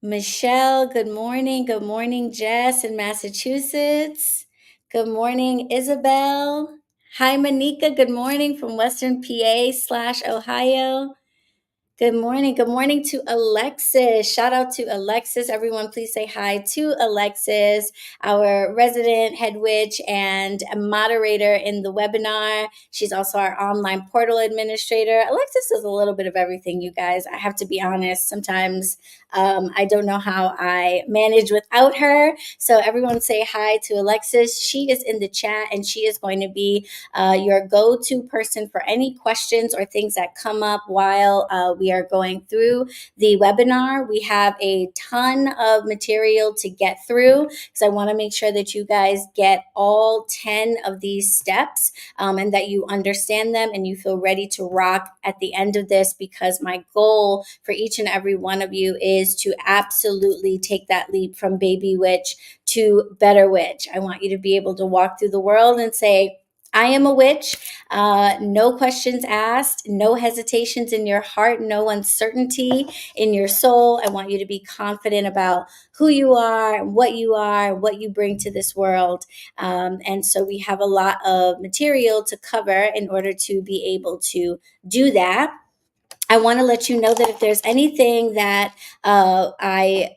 Michelle, good morning. Good morning, Jess in Massachusetts. Good morning, Isabel. Hi, Monica. Good morning from Western PA/Ohio. Good morning. Good morning to Alexis. Shout out to Alexis. Everyone, please say hi to Alexis, our resident head witch and a moderator in the webinar. She's also our online portal administrator. Alexis does a little bit of everything, you guys. I have to be honest. Sometimes I don't know how I manage without her. So everyone say hi to Alexis. She is in the chat and she is going to be your go-to person for any questions or things that come up while we are going through the webinar. We have a ton of material to get through because I want to make sure that you guys get all 10 of these steps and that you understand them and you feel ready to rock at the end of this, because my goal for each and every one of you is to absolutely take that leap from baby witch to better witch. I want you to be able to walk through the world and say, I am a witch. No questions asked, no hesitations in your heart, no uncertainty in your soul. I want you to be confident about who you are, what you bring to this world. And so we have a lot of material to cover in order to be able to do that. I want to let you know that if there's anything that I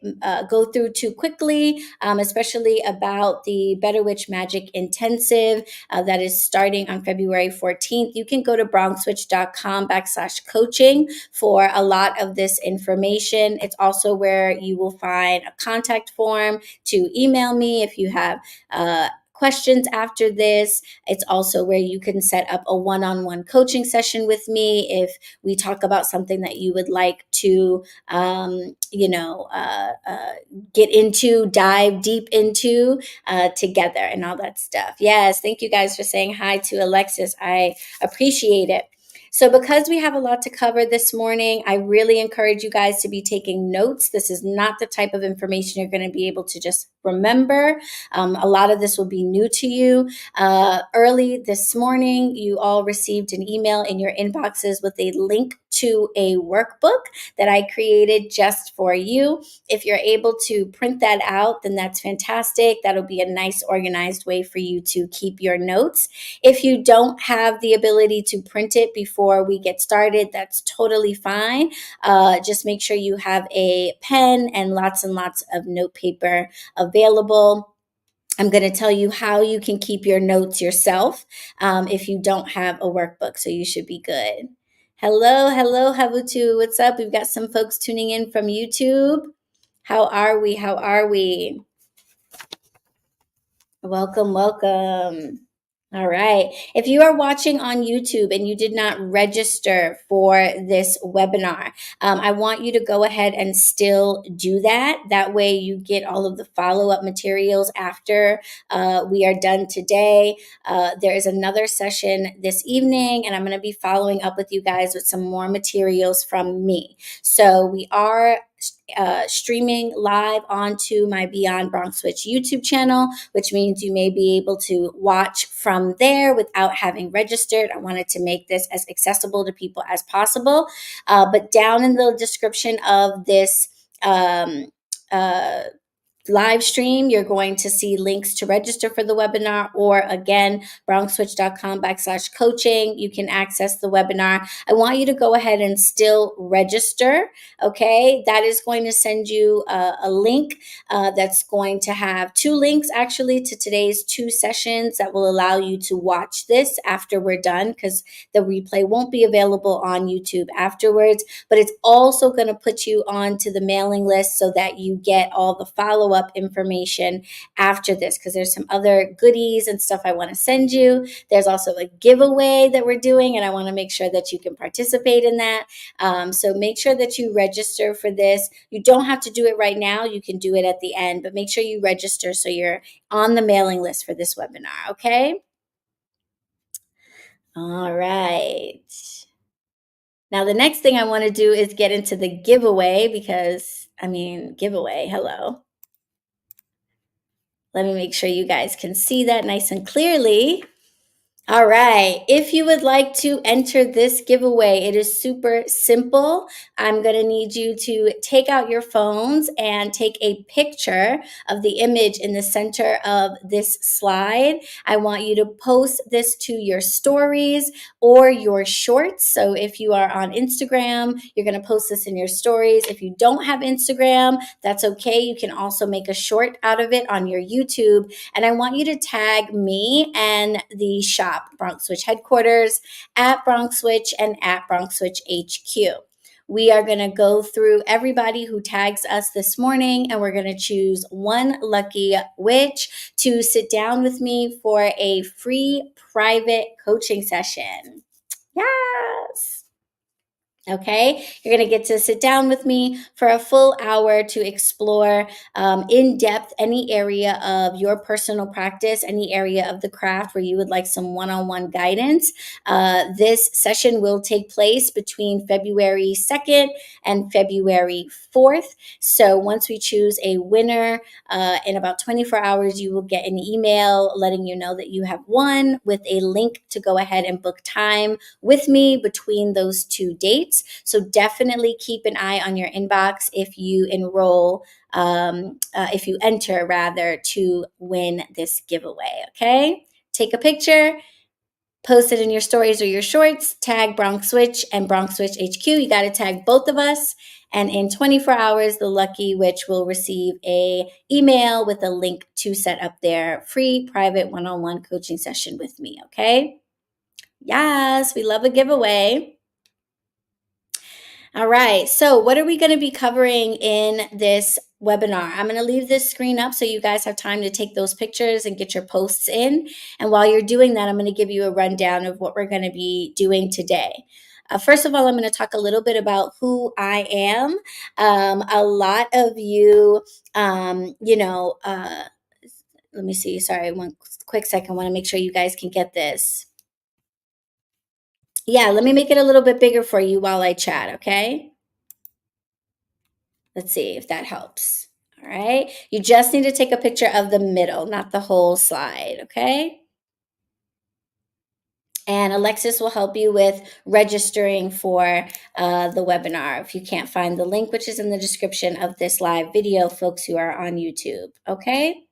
go through too quickly, especially about the Better Witch Magic Intensive that is starting on February 14th, you can go to bronxwitch.com/coaching for a lot of this information. It's also where you will find a contact form to email me if you have questions after this. It's also where you can set up a one-on-one coaching session with me if we talk about something that you would like to, get into, dive deep into together and all that stuff. Yes, thank you guys for saying hi to Alexis. I appreciate it. So because we have a lot to cover this morning, I really encourage you guys to be taking notes. This is not the type of information you're going to be able to just remember. A lot of this will be new to you. Early this morning, you all received an email in your inboxes with a link to a workbook that I created just for you. If you're able to print that out, then that's fantastic. That'll be a nice organized way for you to keep your notes. If you don't have the ability to print it before we get started, that's totally fine. Just make sure you have a pen and lots of note paper available. I'm going to tell you how you can keep your notes yourself if you don't have a workbook, so you should be good. Hello, Habutu. What's up? We've got some folks tuning in from YouTube. How are we? Welcome. All right. If you are watching on YouTube and you did not register for this webinar, I want you to go ahead and still do that. That way you get all of the follow-up materials after we are done today. There is another session this evening, and I'm going to be following up with you guys with some more materials from me. So we are streaming live onto my Beyond BronxWitch YouTube channel, which means you may be able to watch from there without having registered. I wanted to make this as accessible to people as possible. But down in the description of this live stream, you're going to see links to register for the webinar, or again, bronxwitch.com/coaching. You can access the webinar. I want you to go ahead and still register. Okay. That is going to send you a link that's going to have two links actually to today's two sessions that will allow you to watch this after we're done, because the replay won't be available on YouTube afterwards, but it's also going to put you onto the mailing list so that you get all the follow-up information after this, because there's some other goodies and stuff I want to send you. There's also a giveaway that we're doing, and I want to make sure that you can participate in that. So make sure that you register for this. You don't have to do it right now. You can do it at the end, but make sure you register so you're on the mailing list for this webinar, okay? All right. Now, the next thing I want to do is get into the giveaway because, giveaway, hello. Let me make sure you guys can see that nice and clearly. All right. If you would like to enter this giveaway, it is super simple. I'm going to need you to take out your phones and take a picture of the image in the center of this slide. I want you to post this to your stories or your shorts. So if you are on Instagram, you're going to post this in your stories. If you don't have Instagram, that's okay. You can also make a short out of it on your YouTube. And I want you to tag me and the shop, BronxWitch HeadQuarters, at BronxWitch and at BronxWitch HQ. We are going to go through everybody who tags us this morning, and we're going to choose one lucky witch to sit down with me for a free private coaching session. Yes. Okay, you're going to get to sit down with me for a full hour to explore in depth any area of your personal practice, any area of the craft where you would like some one-on-one guidance. This session will take place between February 2nd and February 4th. So once we choose a winner in about 24 hours, you will get an email letting you know that you have won with a link to go ahead and book time with me between those two dates. So definitely keep an eye on your inbox if you if you enter rather to win this giveaway. Okay, take a picture, post it in your stories or your shorts, tag BronxWitch and BronxWitch HQ. You got to tag both of us. And in 24 hours, the lucky witch will receive a email with a link to set up their free private one-on-one coaching session with me. Okay. Yes, we love a giveaway. All right. So what are we going to be covering in this webinar? I'm going to leave this screen up so you guys have time to take those pictures and get your posts in. And while you're doing that, I'm going to give you a rundown of what we're going to be doing today. First of all, I'm going to talk a little bit about who I am. A lot of you, let me see. Sorry, one quick second. I want to make sure you guys can get this. Yeah, let me make it a little bit bigger for you while I chat, okay? Let's see if that helps. All right. You just need to take a picture of the middle, not the whole slide. Okay. And Alexis will help you with registering for the webinar if you can't find the link, which is in the description of this live video, folks who are on YouTube. Okay.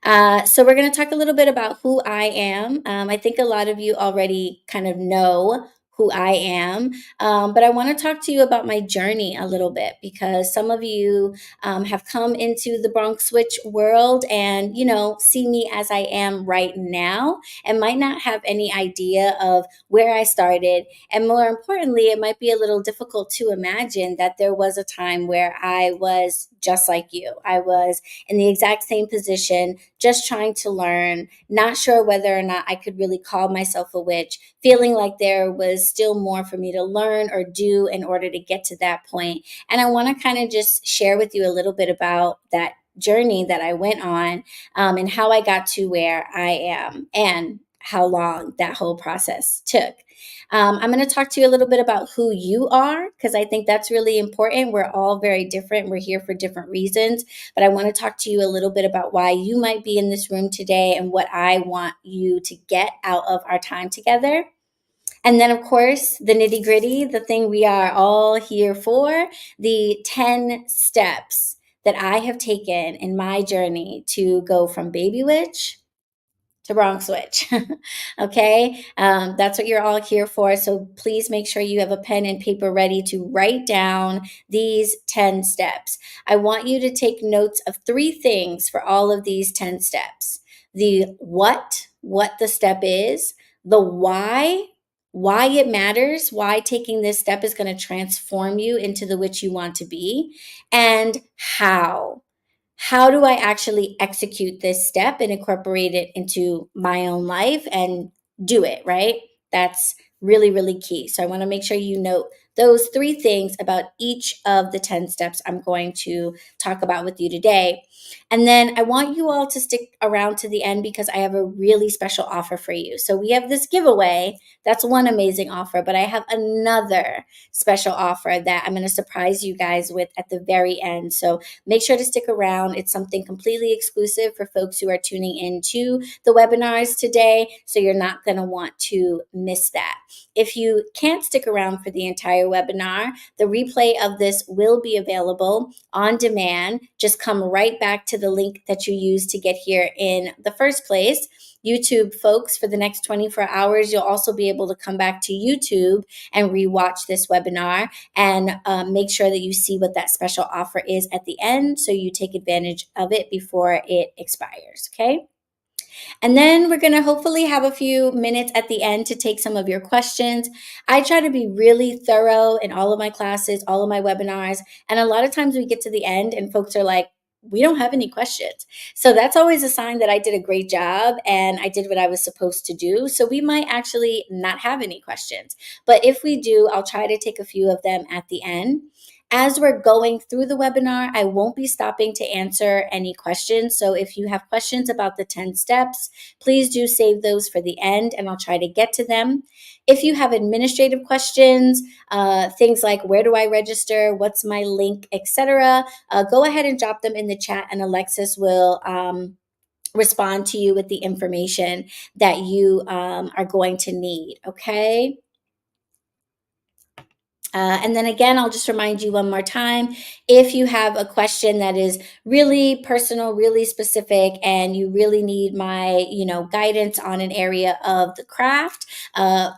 So we're going to talk a little bit about who I am. I think a lot of you already kind of know who I am, but I want to talk to you about my journey a little bit because some of you have come into the BronxWitch world and, see me as I am right now and might not have any idea of where I started. And more importantly, it might be a little difficult to imagine that there was a time where I was just like you. I was in the exact same position, just trying to learn, not sure whether or not I could really call myself a witch, feeling like there was still more for me to learn or do in order to get to that point. And I want to kind of just share with you a little bit about that journey that I went on and how I got to where I am and how long that whole process took. I'm going to talk to you a little bit about who you are because I think that's really important. We're all very different. We're here for different reasons, but I want to talk to you a little bit about why you might be in this room today and what I want you to get out of our time together. And then, of course, the nitty gritty, the thing we are all here for, the 10 steps that I have taken in my journey to go from baby witch to BronxWitch. Okay. That's what you're all here for. So please make sure you have a pen and paper ready to write down these 10 steps. I want you to take notes of 3 things for all of these 10 steps. The what the step is, the why it matters, why taking this step is going to transform you into the witch you want to be, and how. How do I actually execute this step and incorporate it into my own life and do it, right? That's really, really key. So I want to make sure you note those 3 things about each of the 10 steps I'm going to talk about with you today. And then I want you all to stick around to the end because I have a really special offer for you. So we have this giveaway. That's one amazing offer, but I have another special offer that I'm going to surprise you guys with at the very end. So make sure to stick around. It's something completely exclusive for folks who are tuning into the webinars today. So you're not going to want to miss that. If you can't stick around for the entire webinar, the replay of this will be available on demand. Just come right back to the link that you used to get here in the first place. YouTube folks, for the next 24 hours, you'll also be able to come back to YouTube and rewatch this webinar and make sure that you see what that special offer is at the end so you take advantage of it before it expires, okay? And then we're going to hopefully have a few minutes at the end to take some of your questions. I try to be really thorough in all of my classes, all of my webinars. And a lot of times we get to the end and folks are like, we don't have any questions. So that's always a sign that I did a great job and I did what I was supposed to do. So we might actually not have any questions. But if we do, I'll try to take a few of them at the end. As we're going through the webinar, I won't be stopping to answer any questions. So if you have questions about the 10 steps, please do save those for the end and I'll try to get to them. If you have administrative questions, things like where do I register, what's my link, etc., go ahead and drop them in the chat and Alexis will respond to you with the information that you are going to need, okay? And then again, I'll just remind you one more time, if you have a question that is really personal, really specific, and you really need my, guidance on an area of the craft,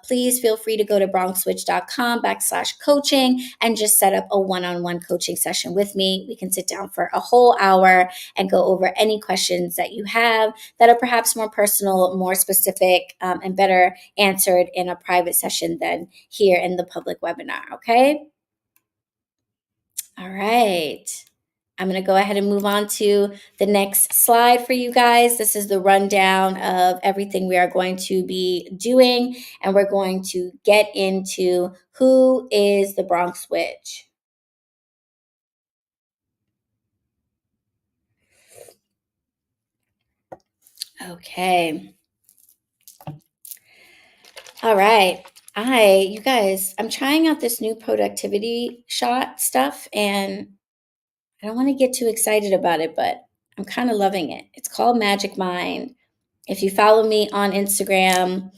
please feel free to go to bronxwitch.com/coaching and just set up a one-on-one coaching session with me. We can sit down for a whole hour and go over any questions that you have that are perhaps more personal, more specific, and better answered in a private session than here in the public webinar. Okay. All right. I'm going to go ahead and move on to the next slide for you guys. This is the rundown of everything we are going to be doing, and we're going to get into who is the Bronx Witch. Okay. All right. You guys, I'm trying out this new productivity shot stuff, and I don't want to get too excited about it, but I'm kind of loving it. It's called Magic Mind. If you follow me on Instagram,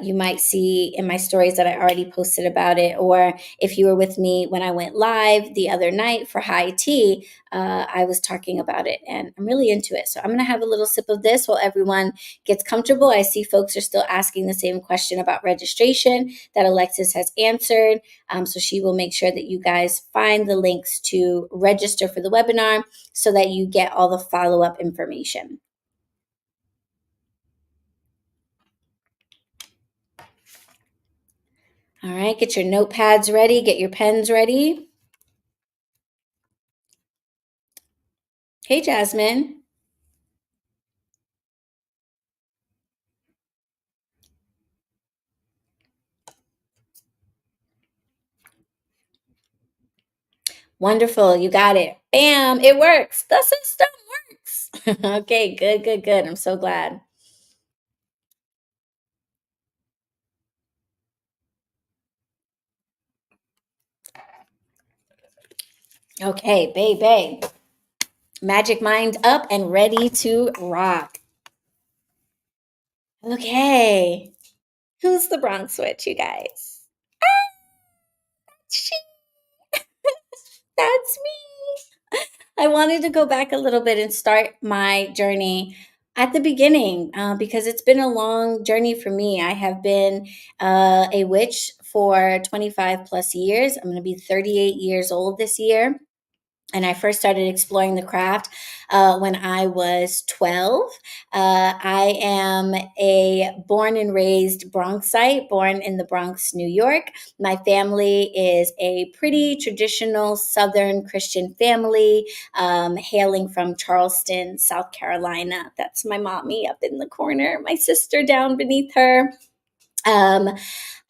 you might see in my stories that I already posted about it. Or if you were with me when I went live the other night for high tea, I was talking about it and I'm really into it. So I'm going to have a little sip of this while everyone gets comfortable. I see folks are still asking the same question about registration that Alexis has answered. So she will make sure that you guys find the links to register for the webinar so that you get all the follow-up information. All right, get your notepads ready, get your pens ready. Hey, Jasmine. Wonderful, you got it. Bam, it works. The system works. Okay, good, good, good. I'm so glad. Okay, baby. Magic Mind up and ready to rock. Okay. Who's the Bronx Witch, you guys? That's me. I wanted to go back a little bit and start my journey at the beginning because it's been a long journey for me. I have been a witch for 25 plus years. I'm going to be 38 years old this year. And I first started exploring the craft when I was 12. I am a born and raised Bronxite, born in the Bronx, New York. My family is a pretty traditional Southern Christian family, hailing from Charleston, South Carolina. That's my mommy up in the corner, my sister down beneath her.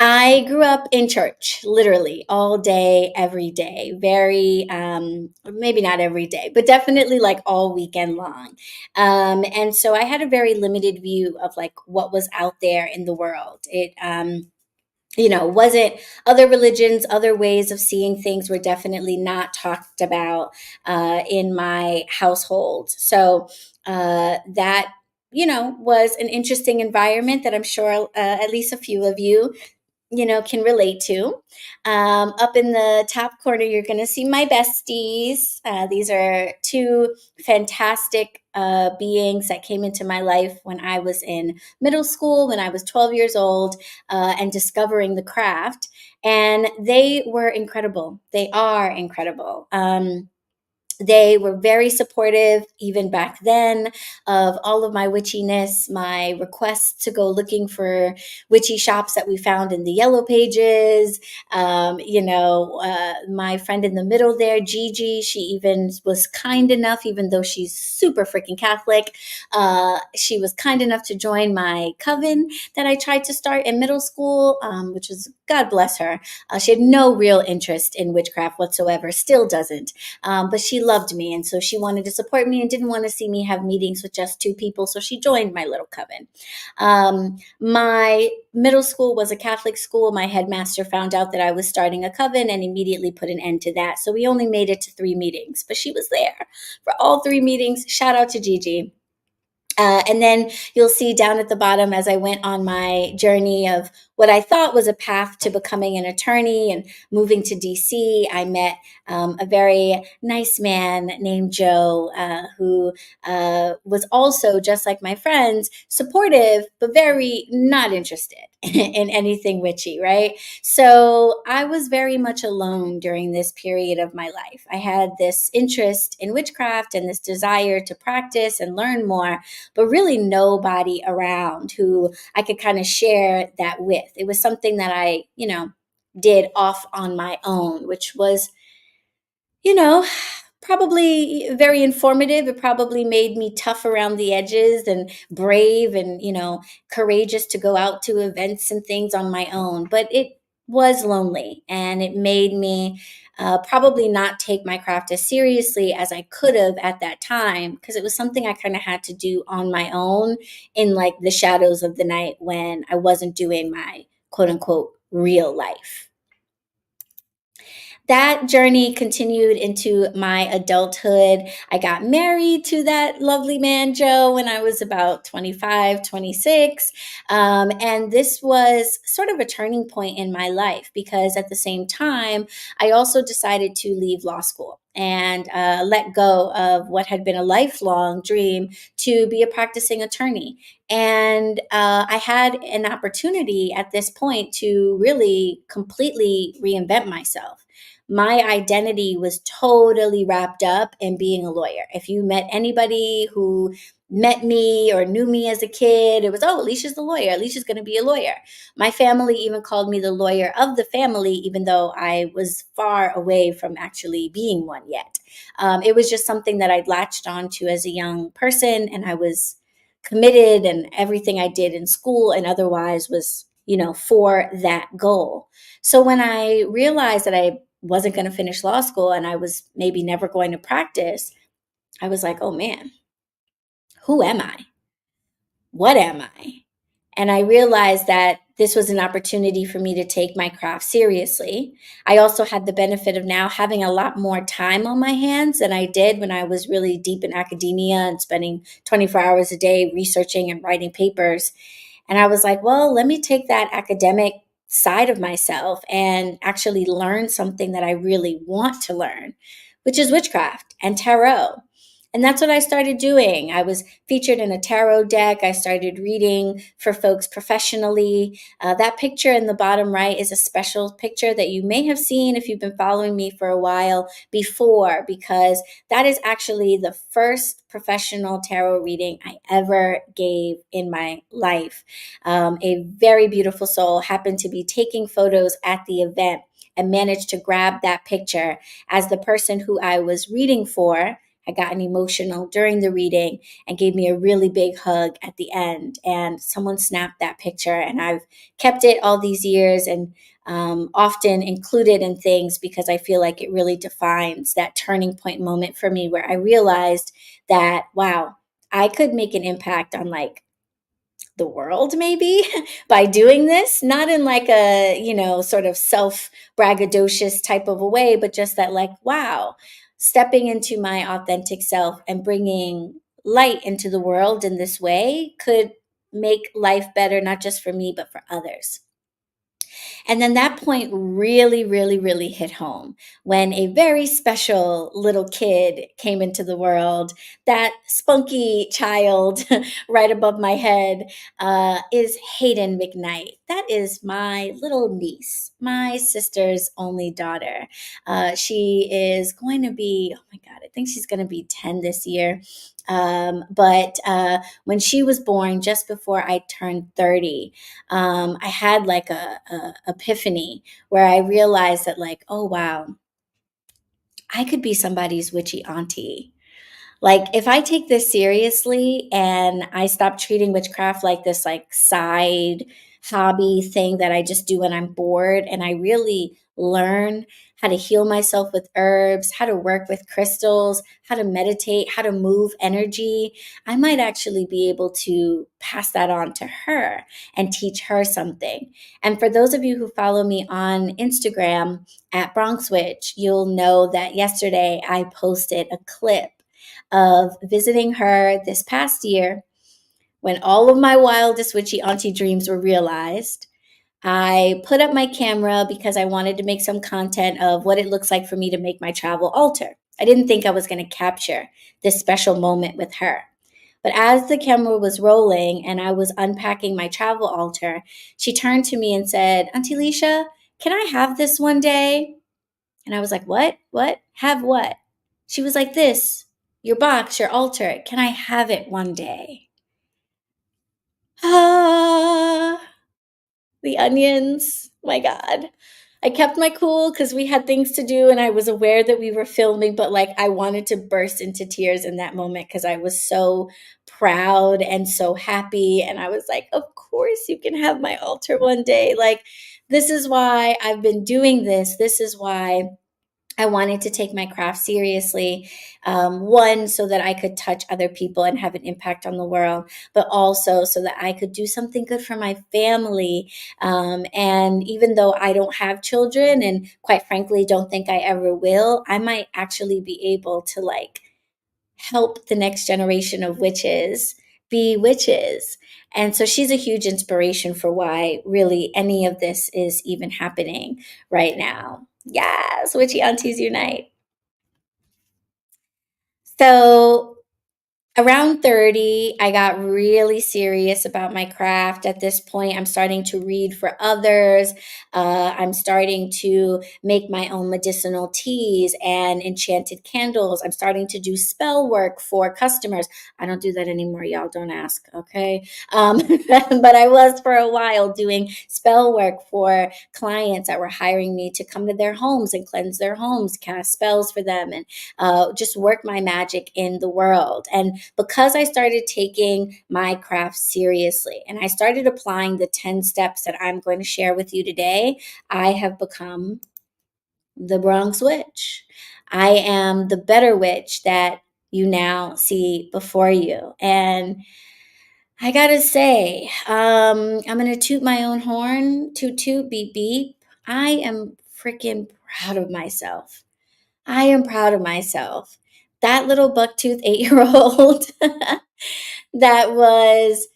I grew up in church, literally all day, every day. Very, maybe not every day, but definitely like all weekend long. And so I had a very limited view of like what was out there in the world. Wasn't other religions, other ways of seeing things were definitely not talked about in my household. So that, was an interesting environment that I'm sure at least a few of you can relate to. Up in the top corner, you're going to see my besties. These are two fantastic beings that came into my life when I was in middle school, when I was 12 years old, and discovering the craft. And they were incredible. They are incredible. They were very supportive, even back then, of all of my witchiness, my requests to go looking for witchy shops that we found in the yellow pages. My friend in the middle there, Gigi, she even was kind enough, even though she's super freaking Catholic, she was kind enough to join my coven that I tried to start in middle school, which was, God bless her. She had no real interest in witchcraft whatsoever, still doesn't. But she loved me. And so she wanted to support me and didn't want to see me have meetings with just two people. So she joined my little coven. My middle school was a Catholic school. My headmaster found out that I was starting a coven and immediately put an end to that. So we only made it to 3 meetings, but she was there for all 3 meetings. Shout out to Gigi. And then you'll see down at the bottom as I went on my journey of what I thought was a path to becoming an attorney and moving to DC, I met a very nice man named Joe, who was also, just like my friends, supportive, but very not interested in anything witchy, right? So I was very much alone during this period of my life. I had this interest in witchcraft and this desire to practice and learn more, but really nobody around who I could kind of share that with. It was something that I, did off on my own, which was, you know, probably very informative. It probably made me tough around the edges and brave and, courageous to go out to events and things on my own. But it was lonely and it made me probably not take my craft as seriously as I could have at that time because it was something I kind of had to do on my own in like the shadows of the night when I wasn't doing my quote unquote real life. That journey continued into my adulthood. I got married to that lovely man, Joe, when I was about 25, 26. And this was sort of a turning point in my life because at the same time, I also decided to leave law school and let go of what had been a lifelong dream to be a practicing attorney. And I had an opportunity at this point to really completely reinvent myself. My identity was totally wrapped up in being a lawyer. If you met anybody who met me or knew me as a kid, it was, oh, Alysha's the lawyer. Alysha's going to be a lawyer. My family even called me the lawyer of the family, even though I was far away from actually being one yet. It was just something that I'd latched onto as a young person, and I was committed, and everything I did in school and otherwise was, for that goal. So when I realized that I wasn't going to finish law school and I was maybe never going to practice, I was like, oh man, who am I? What am I? And I realized that this was an opportunity for me to take my craft seriously. I also had the benefit of now having a lot more time on my hands than I did when I was really deep in academia and spending 24 hours a day researching and writing papers. And I was like, well, let me take that academic side of myself and actually learn something that I really want to learn, which is witchcraft and tarot. And that's what I started doing. I was featured in a tarot deck. I started reading for folks professionally. That picture in the bottom right is a special picture that you may have seen if you've been following me for a while before, because that is actually the first professional tarot reading I ever gave in my life. A very beautiful soul happened to be taking photos at the event and managed to grab that picture as the person who I was reading for had gotten emotional during the reading and gave me a really big hug at the end. And someone snapped that picture, and I've kept it all these years and often include it in things because I feel like it really defines that turning point moment for me where I realized that, wow, I could make an impact on like the world maybe by doing this, not in like a, sort of self braggadocious type of a way, but just that like, wow, stepping into my authentic self and bringing light into the world in this way could make life better, not just for me, but for others. And then that point really, really, really hit home when a very special little kid came into the world. That spunky child right above my head is Hayden McKnight. That is my little niece, my sister's only daughter. She is going to be, oh my God, I think she's going to be 10 this year. But when she was born, just before I turned 30, I had like a epiphany where I realized that like, oh wow, I could be somebody's witchy auntie. Like if I take this seriously and I stop treating witchcraft like this like side hobby thing that I just do when I'm bored, and I really learn how to heal myself with herbs, how to work with crystals, how to meditate, how to move energy, I might actually be able to pass that on to her and teach her something. And for those of you who follow me on Instagram at BronxWitch, you'll know that yesterday I posted a clip of visiting her this past year when all of my wildest witchy auntie dreams were realized. I put up my camera because I wanted to make some content of what it looks like for me to make my travel altar. I didn't think I was going to capture this special moment with her. But as the camera was rolling and I was unpacking my travel altar, she turned to me and said, Auntie Alysha, can I have this one day? And I was like, what? What? Have what? She was like, this, your box, your altar. Can I have it one day? Ah, the onions. My God. I kept my cool because we had things to do and I was aware that we were filming, but like I wanted to burst into tears in that moment because I was so proud and so happy. And I was like, of course you can have my altar one day. Like, this is why I've been doing this. This is why I wanted to take my craft seriously. One, so that I could touch other people and have an impact on the world, but also so that I could do something good for my family. And even though I don't have children, and quite frankly, don't think I ever will, I might actually be able to like help the next generation of witches be witches. And so she's a huge inspiration for why really any of this is even happening right now. Yes, witchy aunties unite. So around 30, I got really serious about my craft. At this point, I'm starting to read for others. I'm starting to make my own medicinal teas and enchanted candles. I'm starting to do spell work for customers. I don't do that anymore, y'all. Don't ask, okay? But I was for a while doing spell work for clients that were hiring me to come to their homes and cleanse their homes, cast spells for them, and just work my magic in the world. And because I started taking my craft seriously and I started applying the 10 steps that I'm going to share with you today, I have become the Bronx Witch. I am the better witch that you now see before you. And I gotta say, I'm gonna toot my own horn, toot toot, beep beep. I am freaking proud of myself. I am proud of myself. That little bucktooth 8-year old that was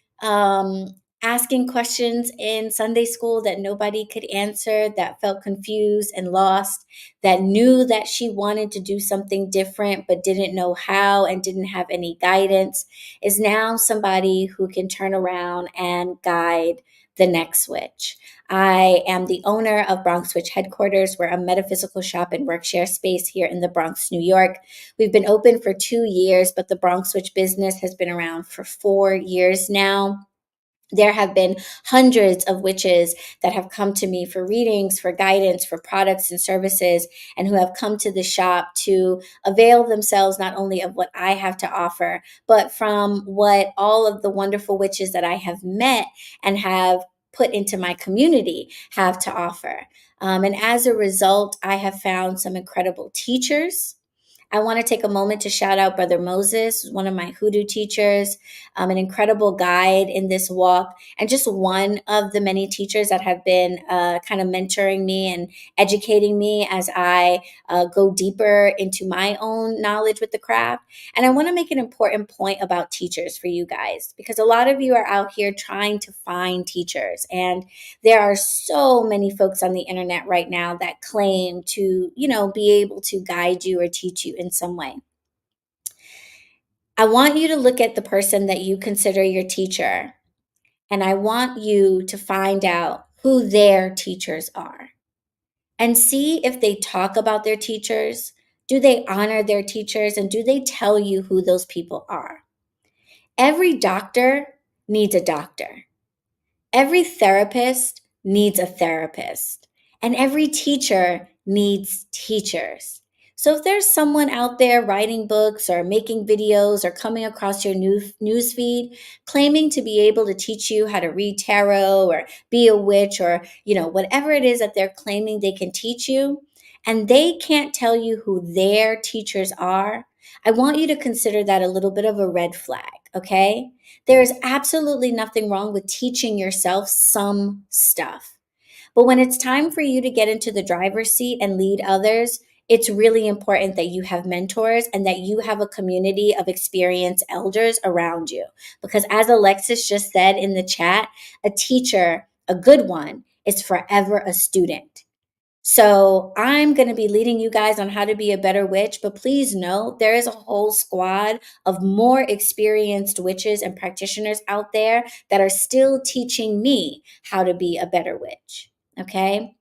asking questions in Sunday school that nobody could answer, that felt confused and lost, that knew that she wanted to do something different but didn't know how and didn't have any guidance, is now somebody who can turn around and guide the next witch. I am the owner of BronxWitch HeadQuarters. We're a metaphysical shop and workshare space here in the Bronx, New York. We've been open for 2 years, but the BronxWitch business has been around for 4 years now. There have been hundreds of witches that have come to me for readings, for guidance, for products and services, and who have come to the shop to avail themselves not only of what I have to offer, but from what all of the wonderful witches that I have met and have put into my community have to offer. And as a result, I have found some incredible teachers. I want to take a moment to shout out Brother Moses, one of my hoodoo teachers, an incredible guide in this walk, and just one of the many teachers that have been kind of mentoring me and educating me as I go deeper into my own knowledge with the craft. And I want to make an important point about teachers for you guys, because a lot of you are out here trying to find teachers. And there are so many folks on the internet right now that claim to, be able to guide you or teach you in some way. I want you to look at the person that you consider your teacher, and I want you to find out who their teachers are and see if they talk about their teachers. Do they honor their teachers? And do they tell you who those people are? Every doctor needs a doctor. Every therapist needs a therapist, and every teacher needs teachers. So if there's someone out there writing books or making videos or coming across your news feed claiming to be able to teach you how to read tarot or be a witch or, whatever it is that they're claiming they can teach you, and they can't tell you who their teachers are, I want you to consider that a little bit of a red flag, okay? There is absolutely nothing wrong with teaching yourself some stuff. But when it's time for you to get into the driver's seat and lead others, it's really important that you have mentors and that you have a community of experienced elders around you. Because as Alexis just said in the chat, a teacher, a good one, is forever a student. So I'm going to be leading you guys on how to be a better witch, but please know there is a whole squad of more experienced witches and practitioners out there that are still teaching me how to be a better witch. Okay.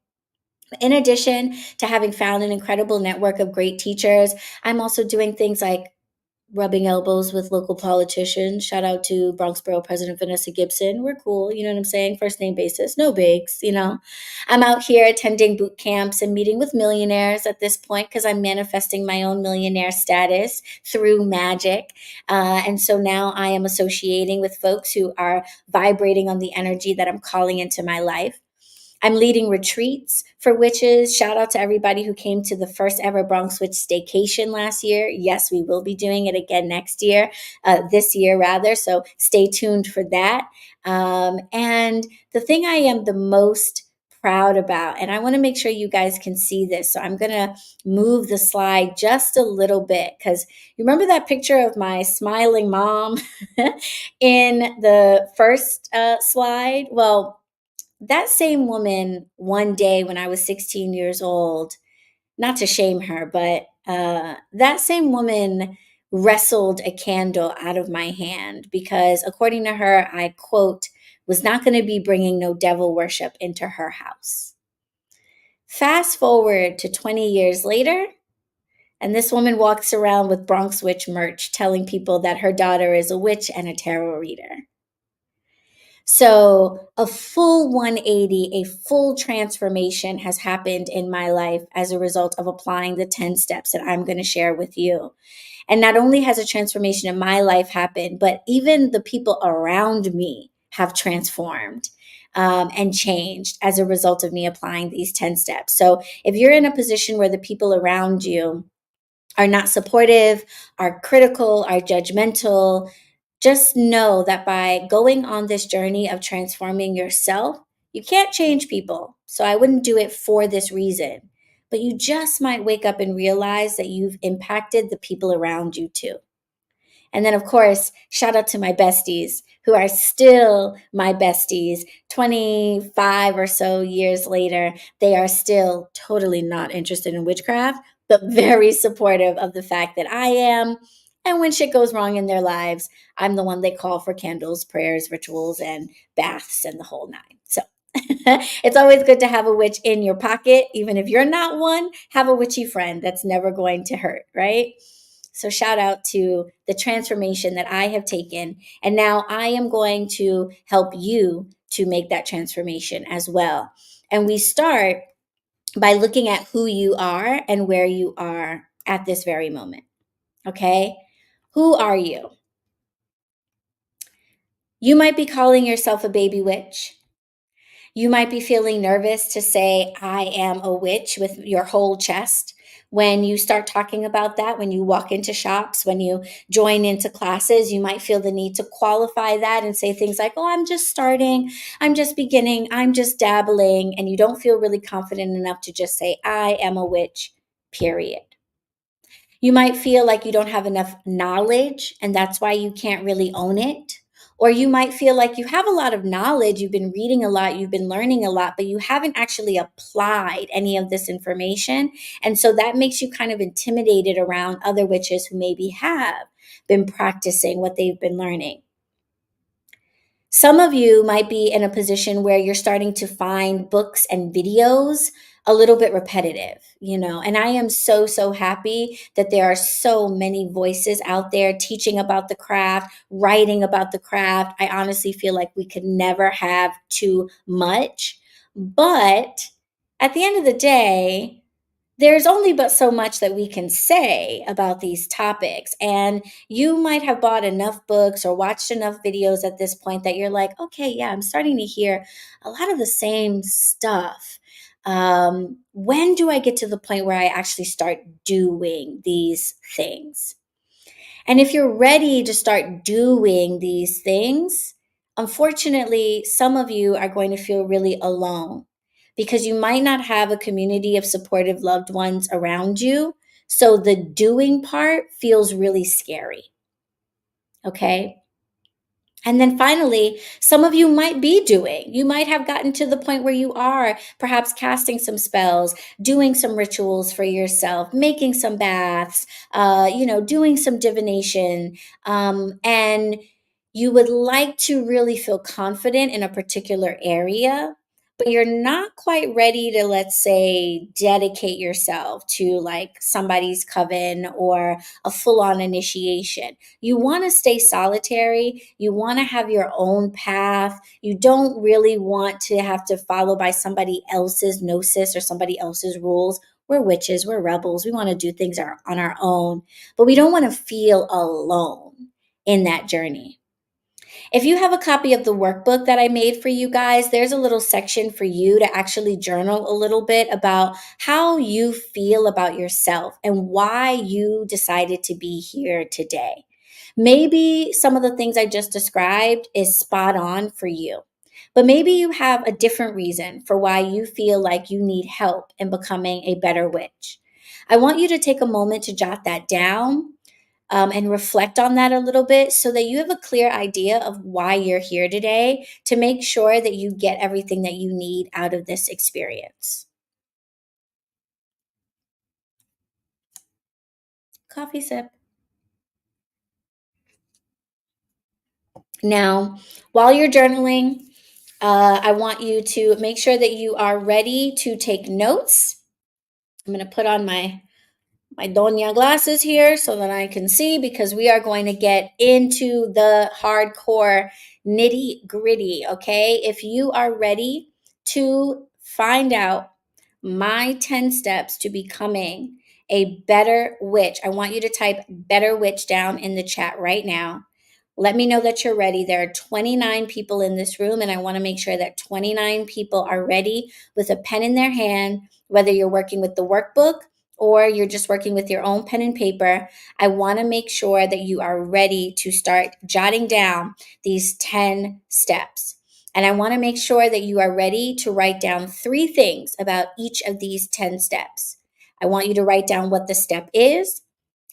In addition to having found an incredible network of great teachers, I'm also doing things like rubbing elbows with local politicians. Shout out to Bronx Borough President Vanessa Gibson. We're cool, you know what I'm saying? First name basis, no bigs, I'm out here attending boot camps and meeting with millionaires at this point because I'm manifesting my own millionaire status through magic. And so now I am associating with folks who are vibrating on the energy that I'm calling into my life. I'm leading retreats for witches. Shout out to everybody who came to the first ever BronxWitch staycation last year. Yes, we will be doing it again this year rather. So stay tuned for that. And the thing I am the most proud about, and I want to make sure you guys can see this. So I'm going to move the slide just a little bit because you remember that picture of my smiling mom in the first slide? Well, that same woman, one day when I was 16 years old, not to shame her, but that same woman wrestled a candle out of my hand because, according to her, I quote, was not going to be bringing no devil worship into her house. Fast forward to 20 years later, and this woman walks around with BronxWitch merch telling people that her daughter is a witch and a tarot reader. So a full 180, a full transformation has happened in my life as a result of applying the 10 steps that I'm going to share with you. And not only has a transformation in my life happened, but even the people around me have transformed and changed as a result of me applying these 10 steps. So if you're in a position where the people around you are not supportive, are critical, are judgmental, just know that by going on this journey of transforming yourself, you can't change people. So I wouldn't do it for this reason. But you just might wake up and realize that you've impacted the people around you too. And then, of course, shout out to my besties who are still my besties 25 or so years later. They are still totally not interested in witchcraft, but very supportive of the fact that I am. And when shit goes wrong in their lives, I'm the one they call for candles, prayers, rituals, and baths and the whole nine. So it's always good to have a witch in your pocket. Even if you're not one, have a witchy friend. That's never going to hurt, right? So shout out to the transformation that I have taken. And now I am going to help you to make that transformation as well. And we start by looking at who you are and where you are at this very moment. Okay? Who are you? You might be calling yourself a baby witch. You might be feeling nervous to say, I am a witch with your whole chest. When you start talking about that, when you walk into shops, when you join into classes, you might feel the need to qualify that and say things like, oh, I'm just starting, I'm just beginning, I'm just dabbling. And you don't feel really confident enough to just say, I am a witch, period. You might feel like you don't have enough knowledge and that's why you can't really own it. Or you might feel like you have a lot of knowledge, you've been reading a lot, you've been learning a lot, but you haven't actually applied any of this information. And so that makes you kind of intimidated around other witches who maybe have been practicing what they've been learning. Some of you might be in a position where you're starting to find books and videos a little bit repetitive, and I am so, so happy that there are so many voices out there teaching about the craft, writing about the craft. I honestly feel like we could never have too much. But at the end of the day, there's only but so much that we can say about these topics. And you might have bought enough books or watched enough videos at this point that you're like, okay, yeah, I'm starting to hear a lot of the same stuff. When do I get to the point where I actually start doing these things? And if you're ready to start doing these things, unfortunately, some of you are going to feel really alone because you might not have a community of supportive loved ones around you. So the doing part feels really scary. Okay. And then finally, some of you might be doing. You might have gotten to the point where you are perhaps casting some spells, doing some rituals for yourself, making some baths, doing some divination. And you would like to really feel confident in a particular area, but you're not quite ready to, let's say, dedicate yourself to like somebody's coven or a full on initiation. You want to stay solitary. You want to have your own path. You don't really want to have to follow by somebody else's gnosis or somebody else's rules. We're witches, we're rebels. We want to do things on our own, but we don't want to feel alone in that journey. If you have a copy of the workbook that I made for you guys, there's a little section for you to actually journal a little bit about how you feel about yourself and why you decided to be here today. Maybe some of the things I just described is spot on for you, but maybe you have a different reason for why you feel like you need help in becoming a better witch. I want you to take a moment to jot that down, and reflect on that a little bit so that you have a clear idea of why you're here today to make sure that you get everything that you need out of this experience. Coffee sip. Now, while you're journaling, I want you to make sure that you are ready to take notes. I'm going to put on my Doña glasses here so that I can see, because we are going to get into the hardcore nitty gritty. Okay. If you are ready to find out my 10 steps to becoming a better witch, I want you to type better witch down in the chat right now. Let me know that you're ready. There are 29 people in this room, and I want to make sure that 29 people are ready with a pen in their hand, whether you're working with the workbook or you're just working with your own pen and paper. I want to make sure that you are ready to start jotting down these 10 steps. And I want to make sure that you are ready to write down 3 things about each of these 10 steps. I want you to write down what the step is.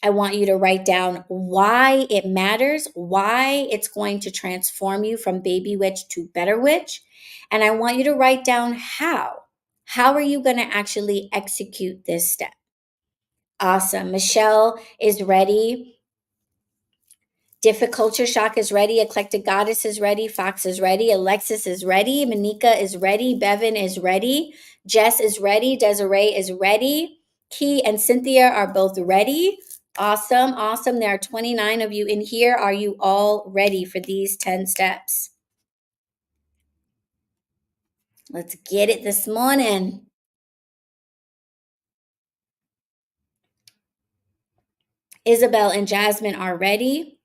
I want you to write down why it matters, why it's going to transform you from baby witch to better witch. And I want you to write down how. How are you going to actually execute this step? Awesome. Michelle is ready. Different Culture Shock is ready. Eclectic Goddess is ready. Fox is ready. Alexis is ready. Manika is ready. Bevan is ready. Jess is ready. Desiree is ready. Key and Cynthia are both ready. Awesome. Awesome. There are 29 of you in here. Are you all ready for these 10 steps? Let's get it this morning. Isabel and Jasmine are ready.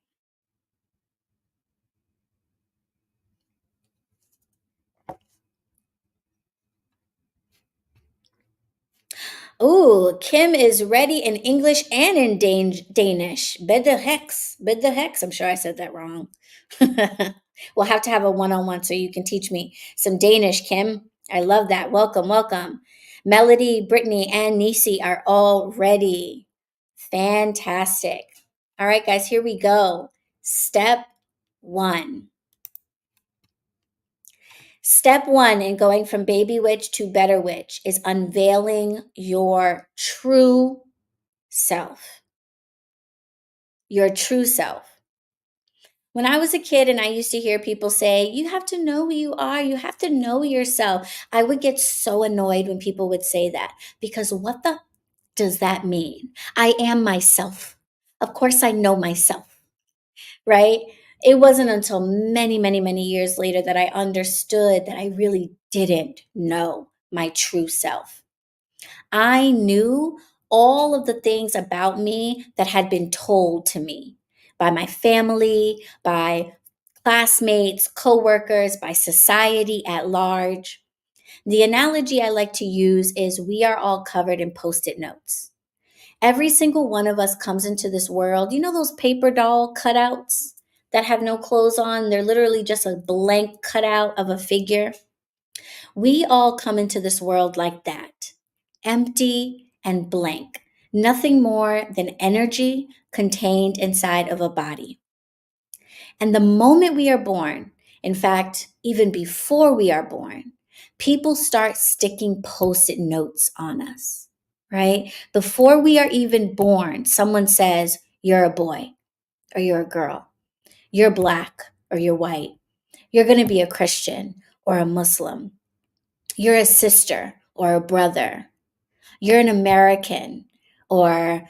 Ooh, Kim is ready in English and in Danish. Bedde hex. I'm sure I said that wrong. We'll have to have a one-on-one so you can teach me some Danish, Kim. I love that. Welcome, welcome. Melody, Brittany, and Nisi are all ready. Fantastic. All right, guys, here we go. Step 1. Step 1 in going from baby witch to better witch is unveiling your true self. Your true self. When I was a kid and I used to hear people say, you have to know who you are, you have to know yourself, I would get so annoyed when people would say that, because what the does that mean? I am myself. Of course, I know myself, right? It wasn't until many, many, many years later that I understood that I really didn't know my true self. I knew all of the things about me that had been told to me by my family, by classmates, coworkers, by society at large. The analogy I like to use is we are all covered in post-it notes. Every single one of us comes into this world. You know those paper doll cutouts that have no clothes on? They're literally just a blank cutout of a figure. We all come into this world like that, empty and blank, nothing more than energy contained inside of a body. And the moment we are born, in fact, even before we are born, people start sticking post-it notes on us, right? Before we are even born, someone says, you're a boy or you're a girl, you're black or you're white, you're going to be a Christian or a Muslim, you're a sister or a brother, you're an American or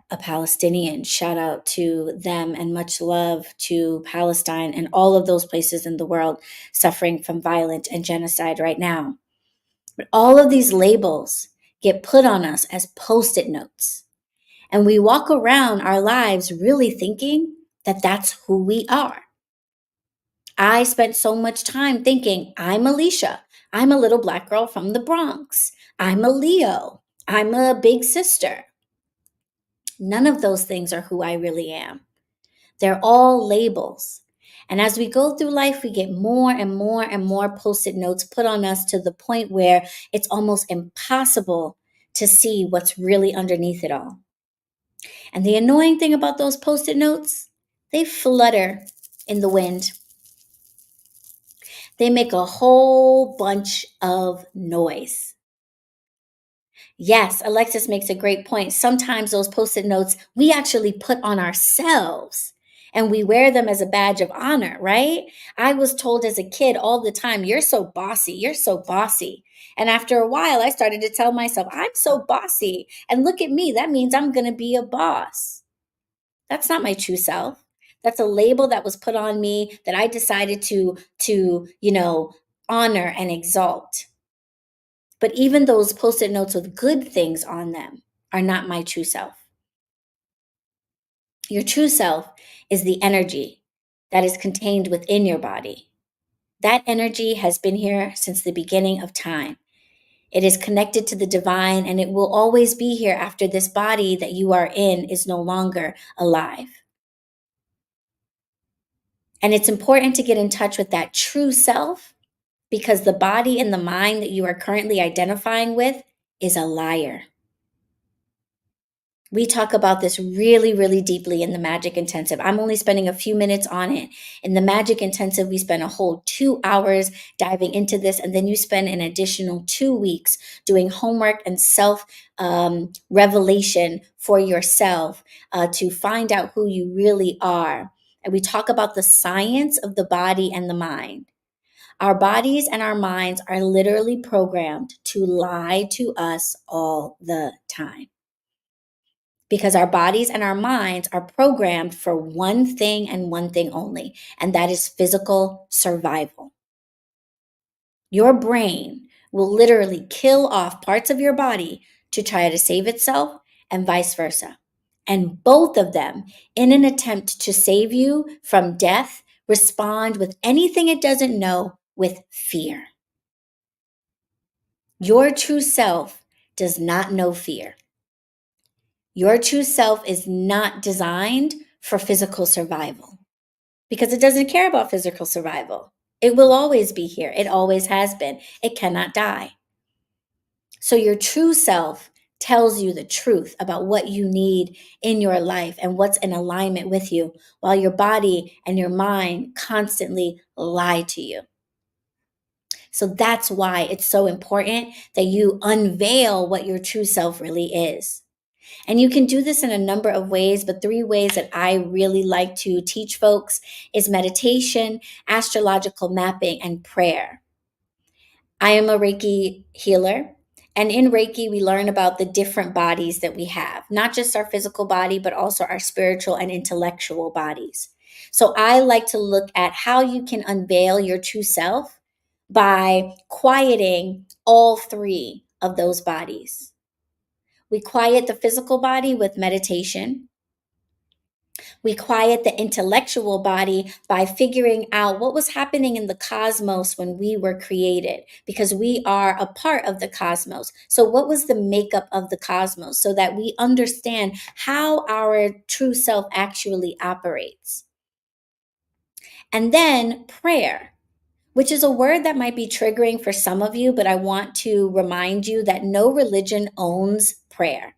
a Palestinian. Shout out to them and much love to Palestine and all of those places in the world suffering from violence and genocide right now. But all of these labels get put on us as post-it notes. And we walk around our lives really thinking that that's who we are. I spent so much time thinking, I'm Alysha. I'm a little black girl from the Bronx. I'm a Leo. I'm a big sister. None of those things are who I really am. They're all labels. And as we go through life, we get more and more and more post-it notes put on us to the point where it's almost impossible to see what's really underneath it all. And the annoying thing about those post-it notes, they flutter in the wind. They make a whole bunch of noise. Yes, Alexis makes a great point. Sometimes those post-it notes we actually put on ourselves and we wear them as a badge of honor, right? I was told as a kid all the time, you're so bossy, you're so bossy. And after a while, I started to tell myself, I'm so bossy. And look at me, that means I'm going to be a boss. That's not my true self. That's a label that was put on me that I decided to honor and exalt. But even those post-it notes with good things on them are not my true self. Your true self is the energy that is contained within your body. That energy has been here since the beginning of time. It is connected to the divine, and it will always be here after this body that you are in is no longer alive. And it's important to get in touch with that true self, because the body and the mind that you are currently identifying with is a liar. We talk about this really, really deeply in the Magic Intensive. I'm only spending a few minutes on it. In the Magic Intensive, we spend a whole 2 hours diving into this, and then you spend an additional 2 weeks doing homework and self revelation for yourself to find out who you really are. And we talk about the science of the body and the mind. Our bodies and our minds are literally programmed to lie to us all the time. because our bodies and our minds are programmed for one thing and one thing only, and that is physical survival. Your brain will literally kill off parts of your body to try to save itself, and vice versa. And both of them, in an attempt to save you from death, respond with anything it doesn't know with fear. Your true self does not know fear. Your true self is not designed for physical survival because it doesn't care about physical survival. It will always be here. It always has been. It cannot die. So your true self tells you the truth about what you need in your life and what's in alignment with you, while your body and your mind constantly lie to you. So that's why it's so important that you unveil what your true self really is. And you can do this in a number of ways, but 3 ways that I really like to teach folks is meditation, astrological mapping, and prayer. I am a Reiki healer. And in Reiki, we learn about the different bodies that we have, not just our physical body, but also our spiritual and intellectual bodies. So I like to look at how you can unveil your true self by quieting all 3 of those bodies. We quiet the physical body with meditation. We quiet the intellectual body by figuring out what was happening in the cosmos when we were created, because we are a part of the cosmos. So, what was the makeup of the cosmos so that we understand how our true self actually operates? And then prayer, which is a word that might be triggering for some of you, but I want to remind you that no religion owns prayer.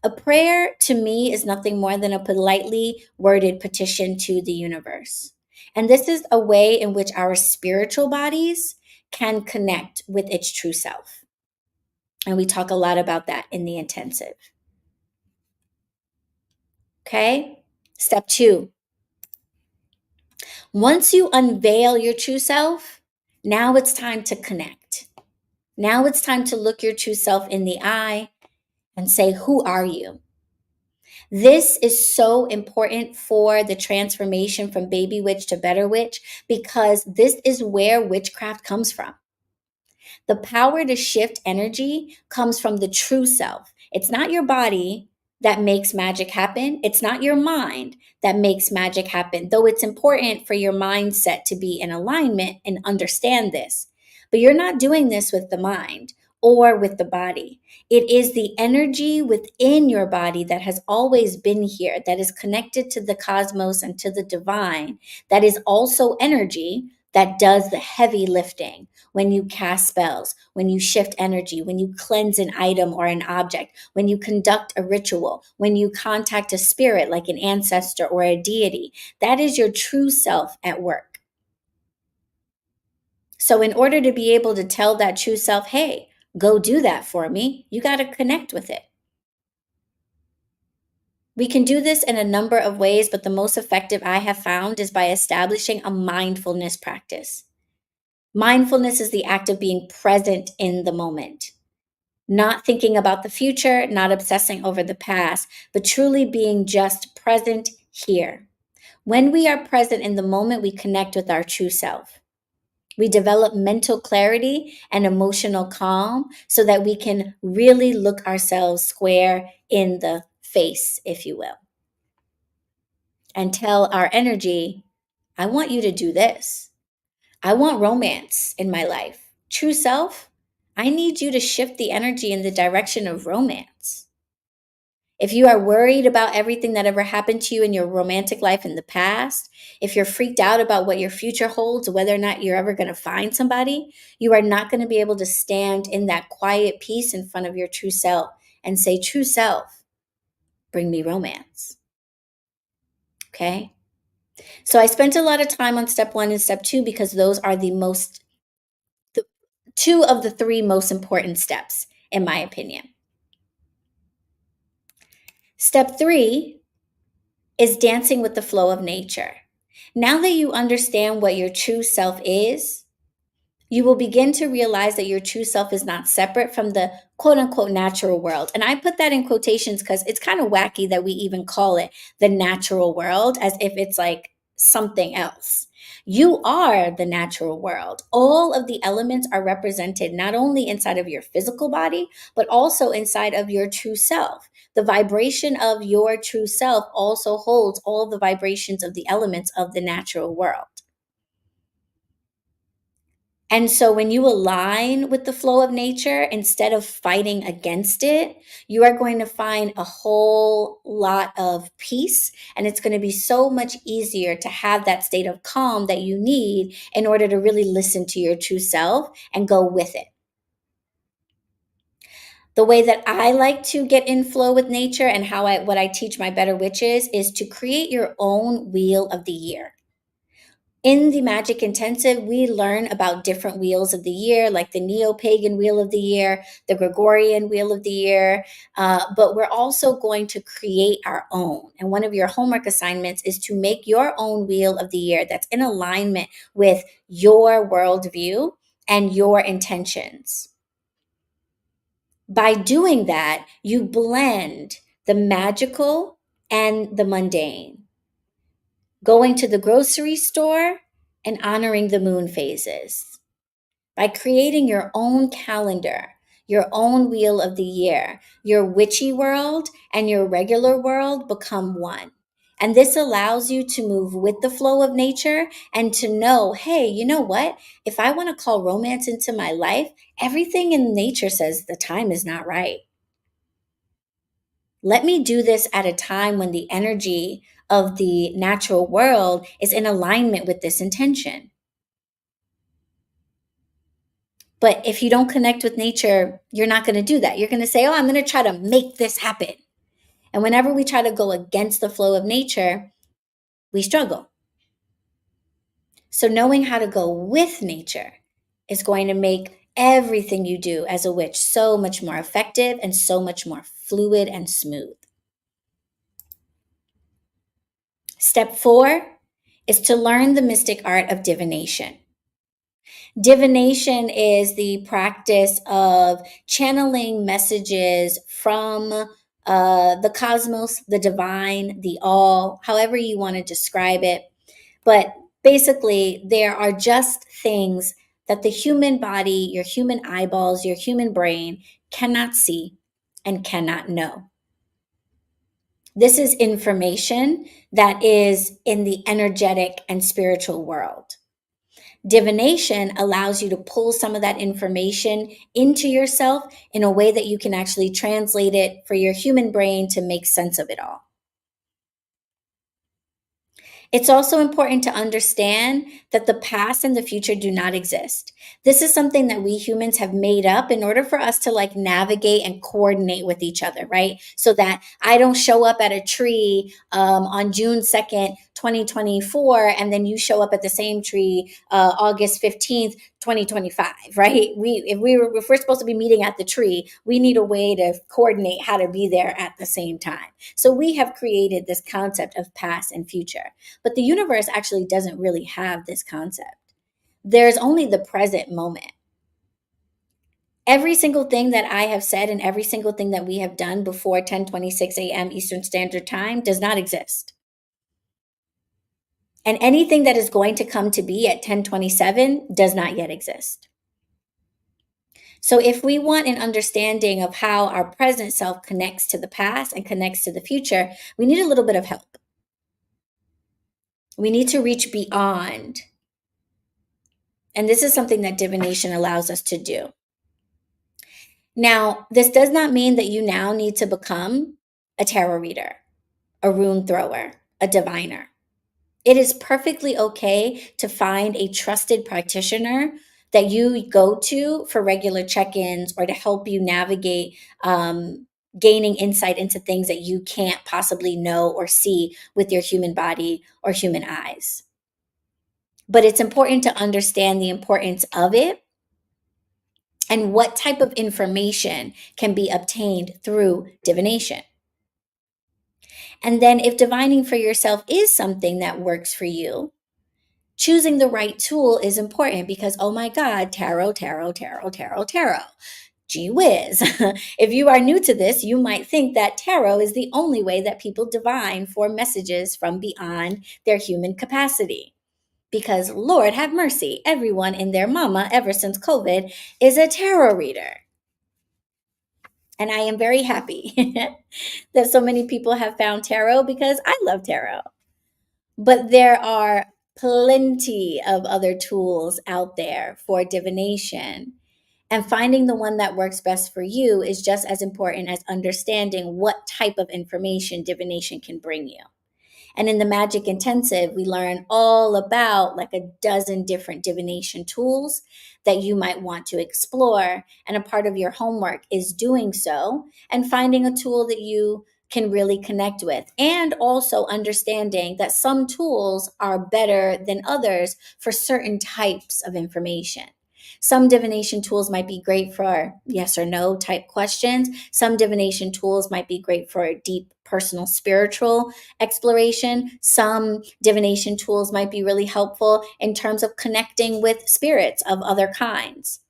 A prayer to me is nothing more than a politely worded petition to the universe. And this is a way in which our spiritual bodies can connect with its true self. And we talk a lot about that in the intensive. Okay? Step 2. Once you unveil your true self, now it's time to connect. Now it's time to look your true self in the eye and say, who are you? This is so important for the transformation from baby witch to better witch, because this is where witchcraft comes from. The power to shift energy comes from the true self. It's not your body that makes magic happen. It's not your mind that makes magic happen, though it's important for your mindset to be in alignment and understand this. But you're not doing this with the mind or with the body. It is the energy within your body that has always been here, that is connected to the cosmos and to the divine, that is also energy that does the heavy lifting. When you cast spells, when you shift energy, when you cleanse an item or an object, when you conduct a ritual, when you contact a spirit like an ancestor or a deity, that is your true self at work. So in order to be able to tell that true self, hey, go do that for me, you got to connect with it. We can do this in a number of ways, but the most effective I have found is by establishing a mindfulness practice. Mindfulness is the act of being present in the moment, not thinking about the future, not obsessing over the past, but truly being just present here. When we are present in the moment, we connect with our true self. We develop mental clarity and emotional calm so that we can really look ourselves square in the face, if you will, and tell our energy, I want you to do this. I want romance in my life. True self, I need you to shift the energy in the direction of romance. If you are worried about everything that ever happened to you in your romantic life in the past, if you're freaked out about what your future holds, whether or not you're ever going to find somebody, you are not going to be able to stand in that quiet peace in front of your true self and say, true self, bring me romance. Okay? So I spent a lot of time on step 1 and step 2 because those are the 2 of the 3 most important steps, in my opinion. Step 3 is dancing with the flow of nature. Now that you understand what your true self is, You will begin to realize that your true self is not separate from the quote unquote natural world. And I put that in quotations because it's kind of wacky that we even call it the natural world as if it's like something else. You are the natural world. All of the elements are represented not only inside of your physical body, but also inside of your true self. The vibration of your true self also holds all the vibrations of the elements of the natural world. And so when you align with the flow of nature instead of fighting against it, you are going to find a whole lot of peace. And it's going to be so much easier to have that state of calm that you need in order to really listen to your true self and go with it. The way that I like to get in flow with nature and what I teach my better witches is to create your own wheel of the year. In the Magic Intensive, we learn about different wheels of the year, like the Neo-Pagan Wheel of the Year, the Gregorian Wheel of the Year, but we're also going to create our own. And one of your homework assignments is to make your own Wheel of the Year that's in alignment with your worldview and your intentions. By doing that, you blend the magical and the mundane. Going to the grocery store and honoring the moon phases. By creating your own calendar, your own wheel of the year, your witchy world and your regular world become one. And this allows you to move with the flow of nature and to know, hey, you know what? If I want to call romance into my life, everything in nature says the time is not right. Let me do this at a time when the energy of the natural world is in alignment with this intention. But if you don't connect with nature, you're not going to do that. You're going to say, oh, I'm going to try to make this happen. And whenever we try to go against the flow of nature, we struggle. So knowing how to go with nature is going to make everything you do as a witch so much more effective and so much more fluid and smooth. Step 4 is to learn the mystic art of divination. Divination is the practice of channeling messages from the cosmos, the divine, the all, however you want to describe it. But basically, there are just things that the human body, your human eyeballs, your human brain cannot see and cannot know. This is information that is in the energetic and spiritual world. Divination allows you to pull some of that information into yourself in a way that you can actually translate it for your human brain to make sense of it all. It's also important to understand that the past and the future do not exist. This is something that we humans have made up in order for us to like navigate and coordinate with each other, right? So that I don't show up at a tree on June 2nd, 2024, and then you show up at the same tree August 15th, 2025, right? If we're supposed to be meeting at the tree, we need a way to coordinate how to be there at the same time. So we have created this concept of past and future. But the universe actually doesn't really have this concept. There's only the present moment. Every single thing that I have said and every single thing that we have done before 10:26 a.m. Eastern Standard Time does not exist. And anything that is going to come to be at 10:27 does not yet exist. So if we want an understanding of how our present self connects to the past and connects to the future, we need a little bit of help. We need to reach beyond. And this is something that divination allows us to do. Now, this does not mean that you now need to become a tarot reader, a rune thrower, a diviner. It is perfectly okay to find a trusted practitioner that you go to for regular check-ins or to help you navigate gaining insight into things that you can't possibly know or see with your human body or human eyes. But it's important to understand the importance of it and what type of information can be obtained through divination. And then if divining for yourself is something that works for you, Choosing the right tool is important because, oh my God, tarot, tarot, tarot, tarot, tarot. Gee whiz. If you are new to this, you might think that tarot is the only way that people divine for messages from beyond their human capacity. Because, Lord have mercy, everyone and their mama, ever since COVID, is a tarot reader. And I am very happy that so many people have found tarot because I love tarot. But there are plenty of other tools out there for divination. And finding the one that works best for you is just as important as understanding what type of information divination can bring you. And in the Magic Intensive, we learn all about like a dozen different divination tools that you might want to explore. And a part of your homework is doing so and finding a tool that you can really connect with. And also understanding that some tools are better than others for certain types of information. Some divination tools might be great for yes or no type questions. Some divination tools might be great for deep personal spiritual exploration. Some divination tools might be really helpful in terms of connecting with spirits of other kinds.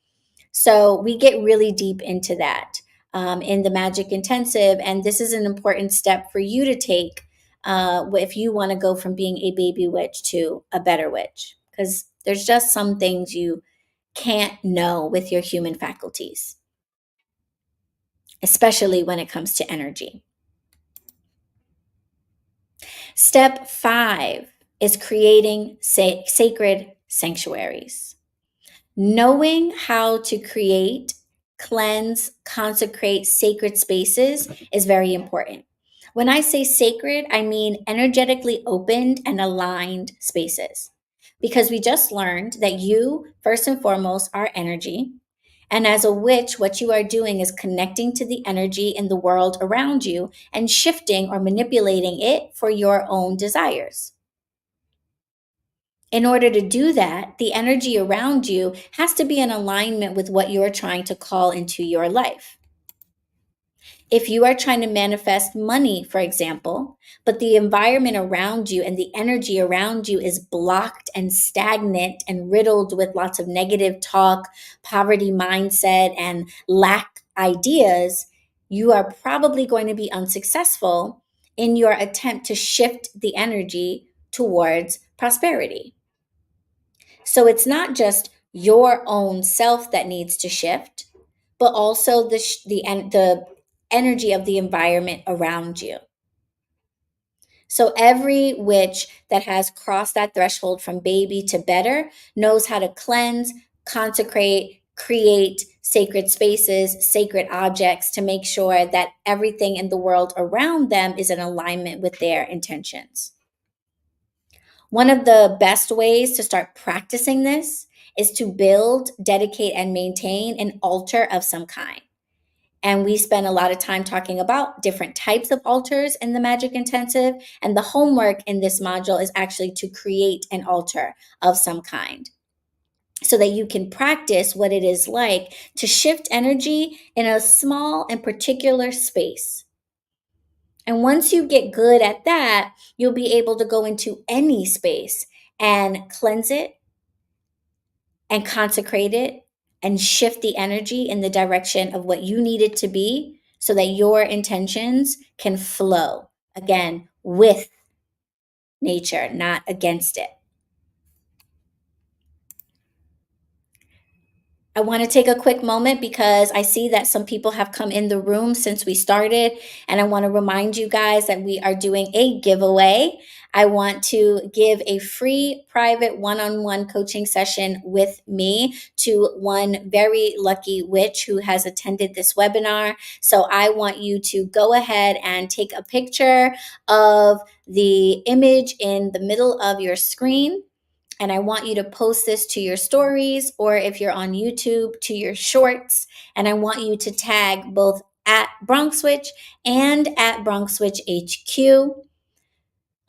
So we get really deep into that in the Magic Intensive. And this is an important step for you to take if you want to go from being a baby witch to a better witch, because there's just some things you can't know with your human faculties, especially when it comes to energy. Step 5 is creating sacred sanctuaries. Knowing how to create, cleanse, consecrate sacred spaces is very important. When I say sacred, I mean energetically opened and aligned spaces. Because we just learned that you, first and foremost, are energy. And as a witch, what you are doing is connecting to the energy in the world around you and shifting or manipulating it for your own desires. In order to do that, the energy around you has to be in alignment with what you're trying to call into your life. If you are trying to manifest money, for example, but the environment around you and the energy around you is blocked and stagnant and riddled with lots of negative talk, poverty mindset, and lack ideas, you are probably going to be unsuccessful in your attempt to shift the energy towards prosperity. So it's not just your own self that needs to shift, but also the energy of the environment around you. So every witch that has crossed that threshold from baby to better knows how to cleanse, consecrate, create sacred spaces, sacred objects to make sure that everything in the world around them is in alignment with their intentions. One of the best ways to start practicing this is to build, dedicate, and maintain an altar of some kind. And we spend a lot of time talking about different types of altars in the Magic Intensive. And the homework in this module is actually to create an altar of some kind so that you can practice what it is like to shift energy in a small and particular space. And once you get good at that, you'll be able to go into any space and cleanse it and consecrate it and shift the energy in the direction of what you need it to be so that your intentions can flow again with nature, not against it. I want to take a quick moment because I see that some people have come in the room since we started. And I want to remind you guys that we are doing a giveaway. I want to give a free private one-on-one coaching session with me to one very lucky witch who has attended this webinar. So I want you to go ahead and take a picture of the image in the middle of your screen. And I want you to post this to your stories, or if you're on YouTube, to your shorts. And I want you to tag both at BronxWitch and at BronxWitch HQ.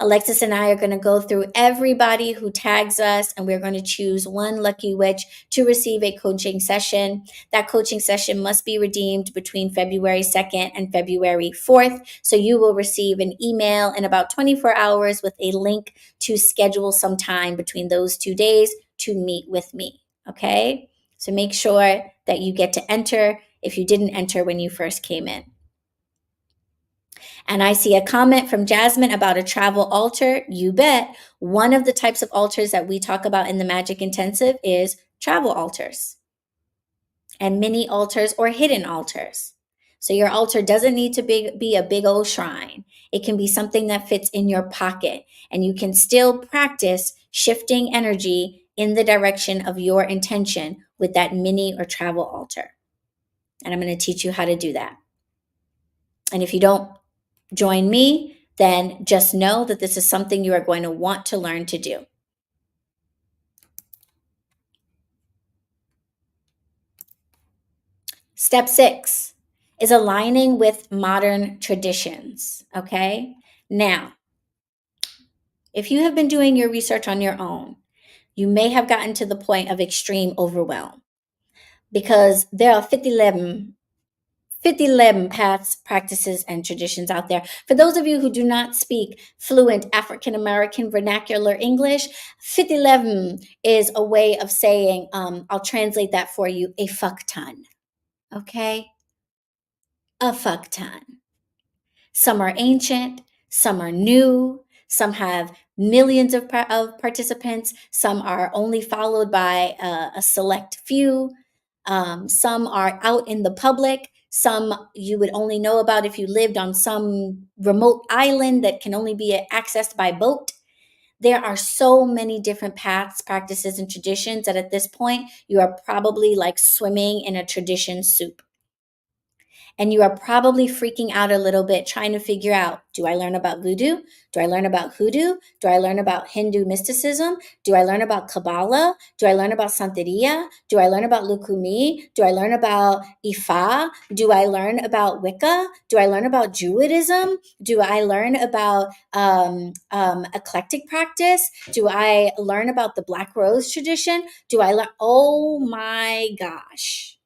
Alexis and I are going to go through everybody who tags us, and we're going to choose one lucky witch to receive a coaching session. That coaching session must be redeemed between February 2nd and February 4th. So you will receive an email in about 24 hours with a link to schedule some time between those 2 days to meet with me. Okay? So make sure that you get to enter if you didn't enter when you first came in. And I see a comment from Jasmine about a travel altar. You bet. One of the types of altars that we talk about in the Magic Intensive is travel altars and mini altars or hidden altars. So your altar doesn't need to be a big old shrine. It can be something that fits in your pocket, and you can still practice shifting energy in the direction of your intention with that mini or travel altar. And I'm going to teach you how to do that. And if you don't join me, then just know that this is something you are going to want to learn to do. Step 6 is aligning with modern traditions. Okay. Now, if you have been doing your research on your own, you may have gotten to the point of extreme overwhelm because there are 50 paths, practices, and traditions out there. For those of you who do not speak fluent African American vernacular English, 50 is a way of saying, I'll translate that for you, a fuck ton. Okay? A fuck ton. Some are ancient, some are new, some have millions of participants, some are only followed by a select few. Some are out in the public. Some you would only know about if you lived on some remote island that can only be accessed by boat. There are so many different paths, practices, and traditions that at this point, you are probably like swimming in a tradition soup. And you are probably freaking out a little bit trying to figure out, do I learn about voodoo? Do I learn about hoodoo? Do I learn about Hindu mysticism? Do I learn about Kabbalah? Do I learn about Santeria? Do I learn about Lukumi? Do I learn about Ifa? Do I learn about Wicca? Do I learn about Druidism? Do I learn about eclectic practice? Do I learn about the Black Rose tradition? Do I learn? Oh my gosh.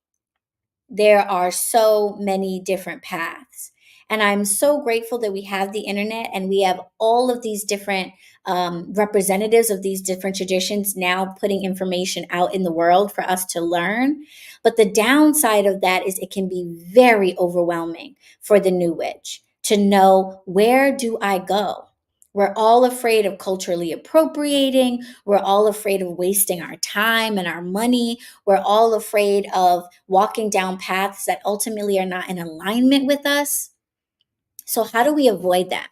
There are so many different paths. And I'm so grateful that we have the internet and we have all of these different representatives of these different traditions now putting information out in the world for us to learn. But the downside of that is it can be very overwhelming for the new witch to know, where do I go? We're all afraid of culturally appropriating. We're all afraid of wasting our time and our money. We're all afraid of walking down paths that ultimately are not in alignment with us. So, how do we avoid that?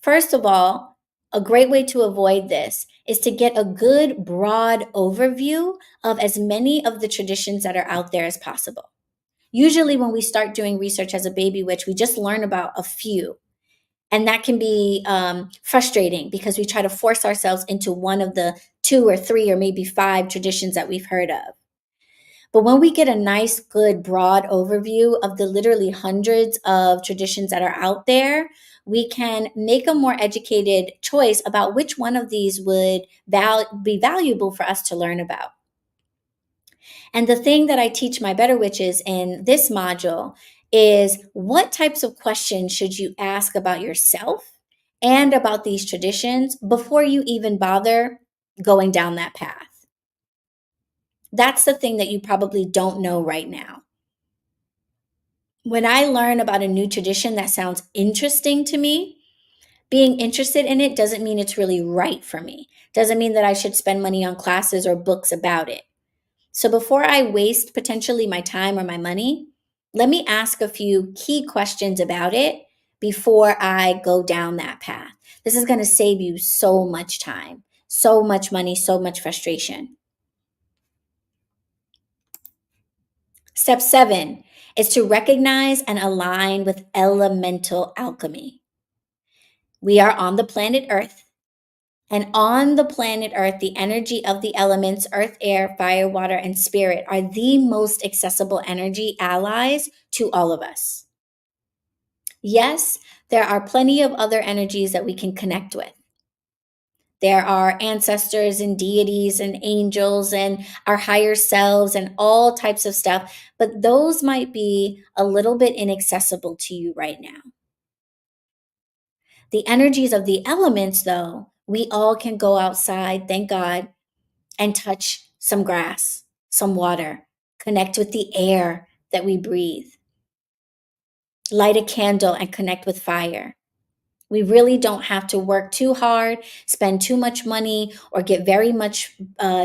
First of all, a great way to avoid this is to get a good, broad overview of as many of the traditions that are out there as possible. Usually, when we start doing research as a baby witch, we just learn about a few. And that can be frustrating because we try to force ourselves into one of the 2 or 3 or maybe 5 traditions that we've heard of. But when we get a nice, good, broad overview of the literally hundreds of traditions that are out there, we can make a more educated choice about which one of these would be valuable for us to learn about. And the thing that I teach my Better Witches in this module is, what types of questions should you ask about yourself and about these traditions before you even bother going down that path? That's the thing that you probably don't know right now. When I learn about a new tradition that sounds interesting to me, being interested in it doesn't mean it's really right for me. Doesn't mean that I should spend money on classes or books about it. So before I waste potentially my time or my money, let me ask a few key questions about it before I go down that path. This is going to save you so much time, so much money, so much frustration. Step 7 is to recognize and align with elemental alchemy. We are on the planet Earth. And on the planet Earth, the energy of the elements, earth, air, fire, water, and spirit, are the most accessible energy allies to all of us. Yes, There are plenty of other energies that we can connect with. There are ancestors and deities and angels and our higher selves and all types of stuff, but those might be a little bit inaccessible to you right now. The energies of the elements, though, we all can go outside, thank God, and touch some grass, some water, connect with the air that we breathe, light a candle and connect with fire. We really don't have to work too hard, spend too much money, or get very much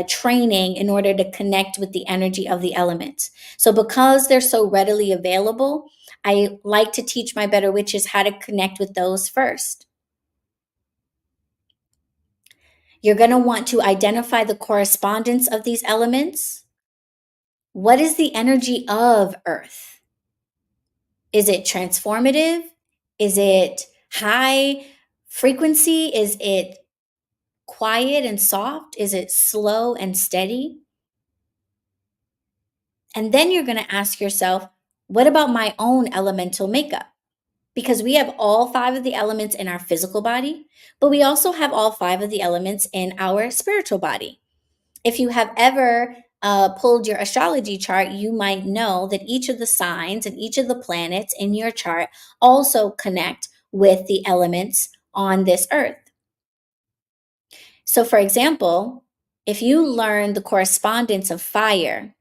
training in order to connect with the energy of the elements. So, because they're so readily available, I like to teach my better witches how to connect with those first. You're going to want to identify the correspondence of these elements. What is the energy of Earth? Is it transformative? Is it high frequency? Is it quiet and soft? Is it slow and steady? And then you're going to ask yourself, what about my own elemental makeup? Because we have all 5 of the elements in our physical body, but we also have all 5 of the elements in our spiritual body. If you have ever pulled your astrology chart, you might know that each of the signs and each of the planets in your chart also connect with the elements on this earth. So, for example, if you learn the correspondence of fire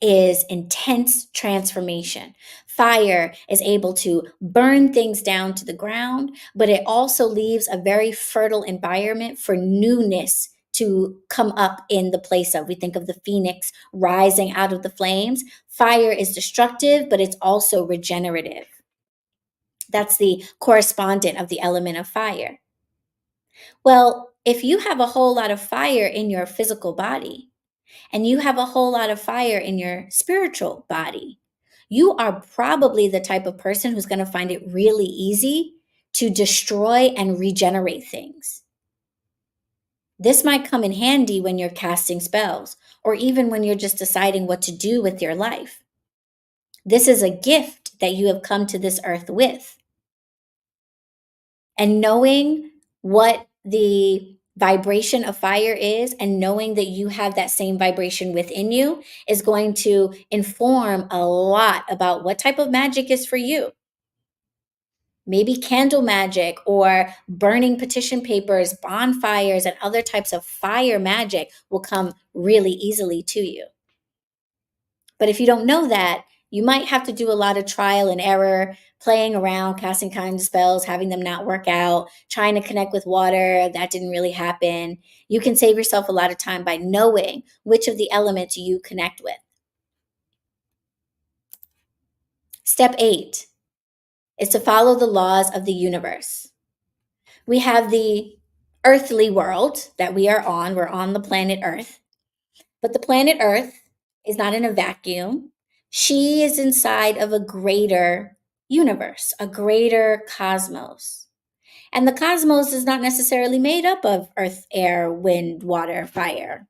is intense transformation. Fire is able to burn things down to the ground, but it also leaves a very fertile environment for newness to come up in the place of. We think of the phoenix rising out of the flames. Fire is destructive, but it's also regenerative. That's the correspondent of the element of fire. Well, if you have a whole lot of fire in your physical body, and you have a whole lot of fire in your spiritual body, you are probably the type of person who's going to find it really easy to destroy and regenerate things. This might come in handy when you're casting spells, or even when you're just deciding what to do with your life. This is a gift that you have come to this earth with. And knowing what the vibration of fire is and knowing that you have that same vibration within you is going to inform a lot about what type of magic is for you. Maybe candle magic or burning petition papers, bonfires, and other types of fire magic will come really easily to you. But if you don't know that, you might have to do a lot of trial and error, playing around, casting kinds of spells, having them not work out, trying to connect with water. That didn't really happen. You can save yourself a lot of time by knowing which of the elements you connect with. Step 8 is to follow the laws of the universe. We have the earthly world that we are on. We're on the planet Earth. But the planet Earth is not in a vacuum. She is inside of a greater universe, a greater cosmos. And the cosmos is not necessarily made up of earth, air, wind, water, fire,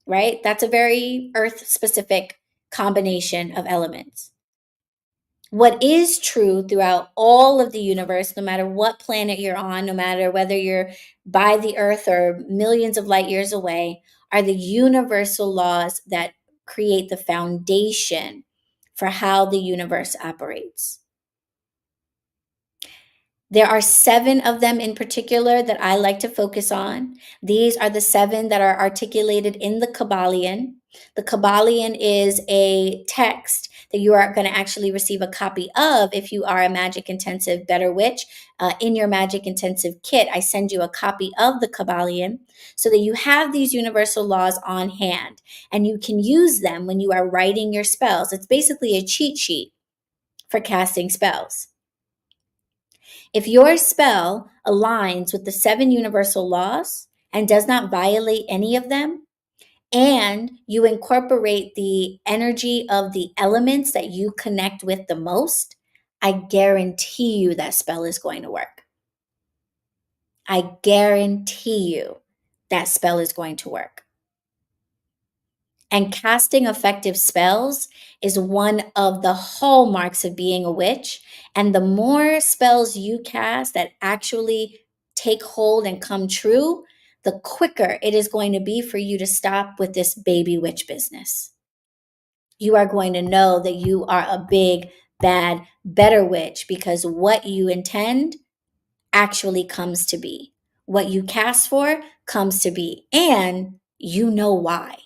right? That's a very earth specific combination of elements. What is true throughout all of the universe, no matter what planet you're on, no matter whether you're by the earth or millions of light years away, are the universal laws that create the foundation for how the universe operates. There are 7 of them in particular that I like to focus on. These are the 7 that are articulated in the Kabbalion. The Kabbalion is a text that you are going to actually receive a copy of if you are a Magic Intensive Better Witch. In your Magic Intensive kit, I send you a copy of the Kabbalion so that you have these universal laws on hand and you can use them when you are writing your spells. It's basically a cheat sheet for casting spells. If your spell aligns with the 7 universal laws and does not violate any of them, and you incorporate the energy of the elements that you connect with the most, I guarantee you that spell is going to work. I guarantee you that spell is going to work. And casting effective spells is one of the hallmarks of being a witch. And the more spells you cast that actually take hold and come true, the quicker it is going to be for you to stop with this baby witch business. You are going to know that you are a big, bad, better witch because what you intend actually comes to be. What you cast for comes to be. And you know why.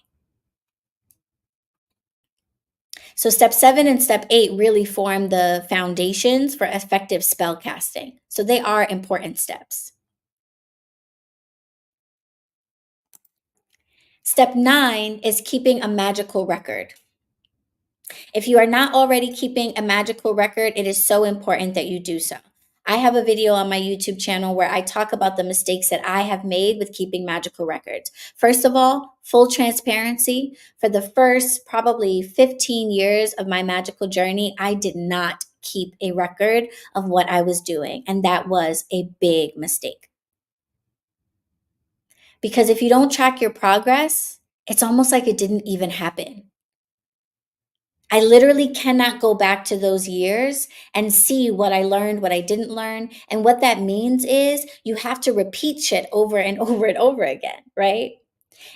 So step 7 and step 8 really form the foundations for effective spell casting. So they are important steps. Step 9 is keeping a magical record. If you are not already keeping a magical record, it is so important that you do so. I have a video on my YouTube channel where I talk about the mistakes that I have made with keeping magical records. First of all, full transparency. For the first probably 15 years of my magical journey, I did not keep a record of what I was doing. And that was a big mistake. Because if you don't track your progress, it's almost like it didn't even happen. I literally cannot go back to those years and see what I learned, what I didn't learn. And what that means is you have to repeat shit over and over and over again, right?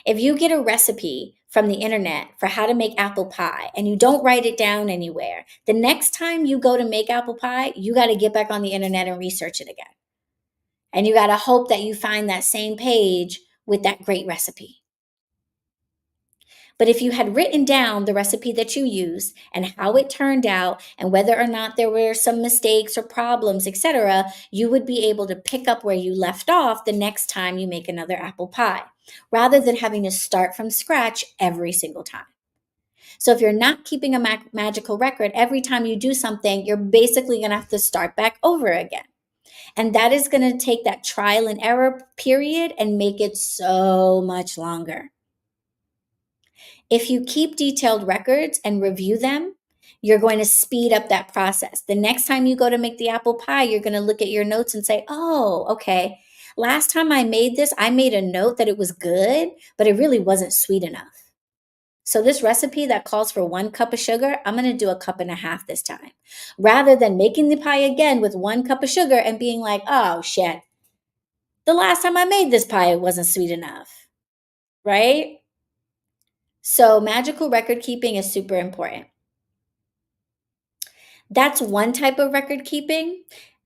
If you get a recipe from the internet for how to make apple pie and you don't write it down anywhere, the next time you go to make apple pie, you got to get back on the internet and research it again. And you got to hope that you find that same page with that great recipe. But if you had written down the recipe that you used and how it turned out and whether or not there were some mistakes or problems, etc., you would be able to pick up where you left off the next time you make another apple pie, rather than having to start from scratch every single time. So if you're not keeping a magical record, every time you do something, you're basically going to have to start back over again. And that is going to take that trial and error period and make it so much longer. If you keep detailed records and review them, you're going to speed up that process. The next time you go to make the apple pie, you're going to look at your notes and say, oh, okay, last time I made this, I made a note that it was good, but it really wasn't sweet enough. So this recipe that calls for 1 cup of sugar, I'm going to do 1.5 cups this time. Rather than making the pie again with 1 cup of sugar and being like, oh, shit, the last time I made this pie, it wasn't sweet enough, right? So magical record keeping is super important. That's one type of record keeping,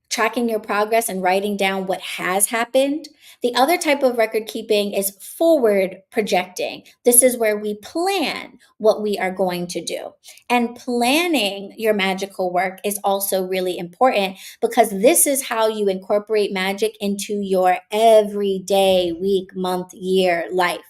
tracking your progress and writing down what has happened. The other type of record keeping is forward projecting. This is where we plan what we are going to do. And planning your magical work is also really important because this is how you incorporate magic into your everyday, week, month, year life.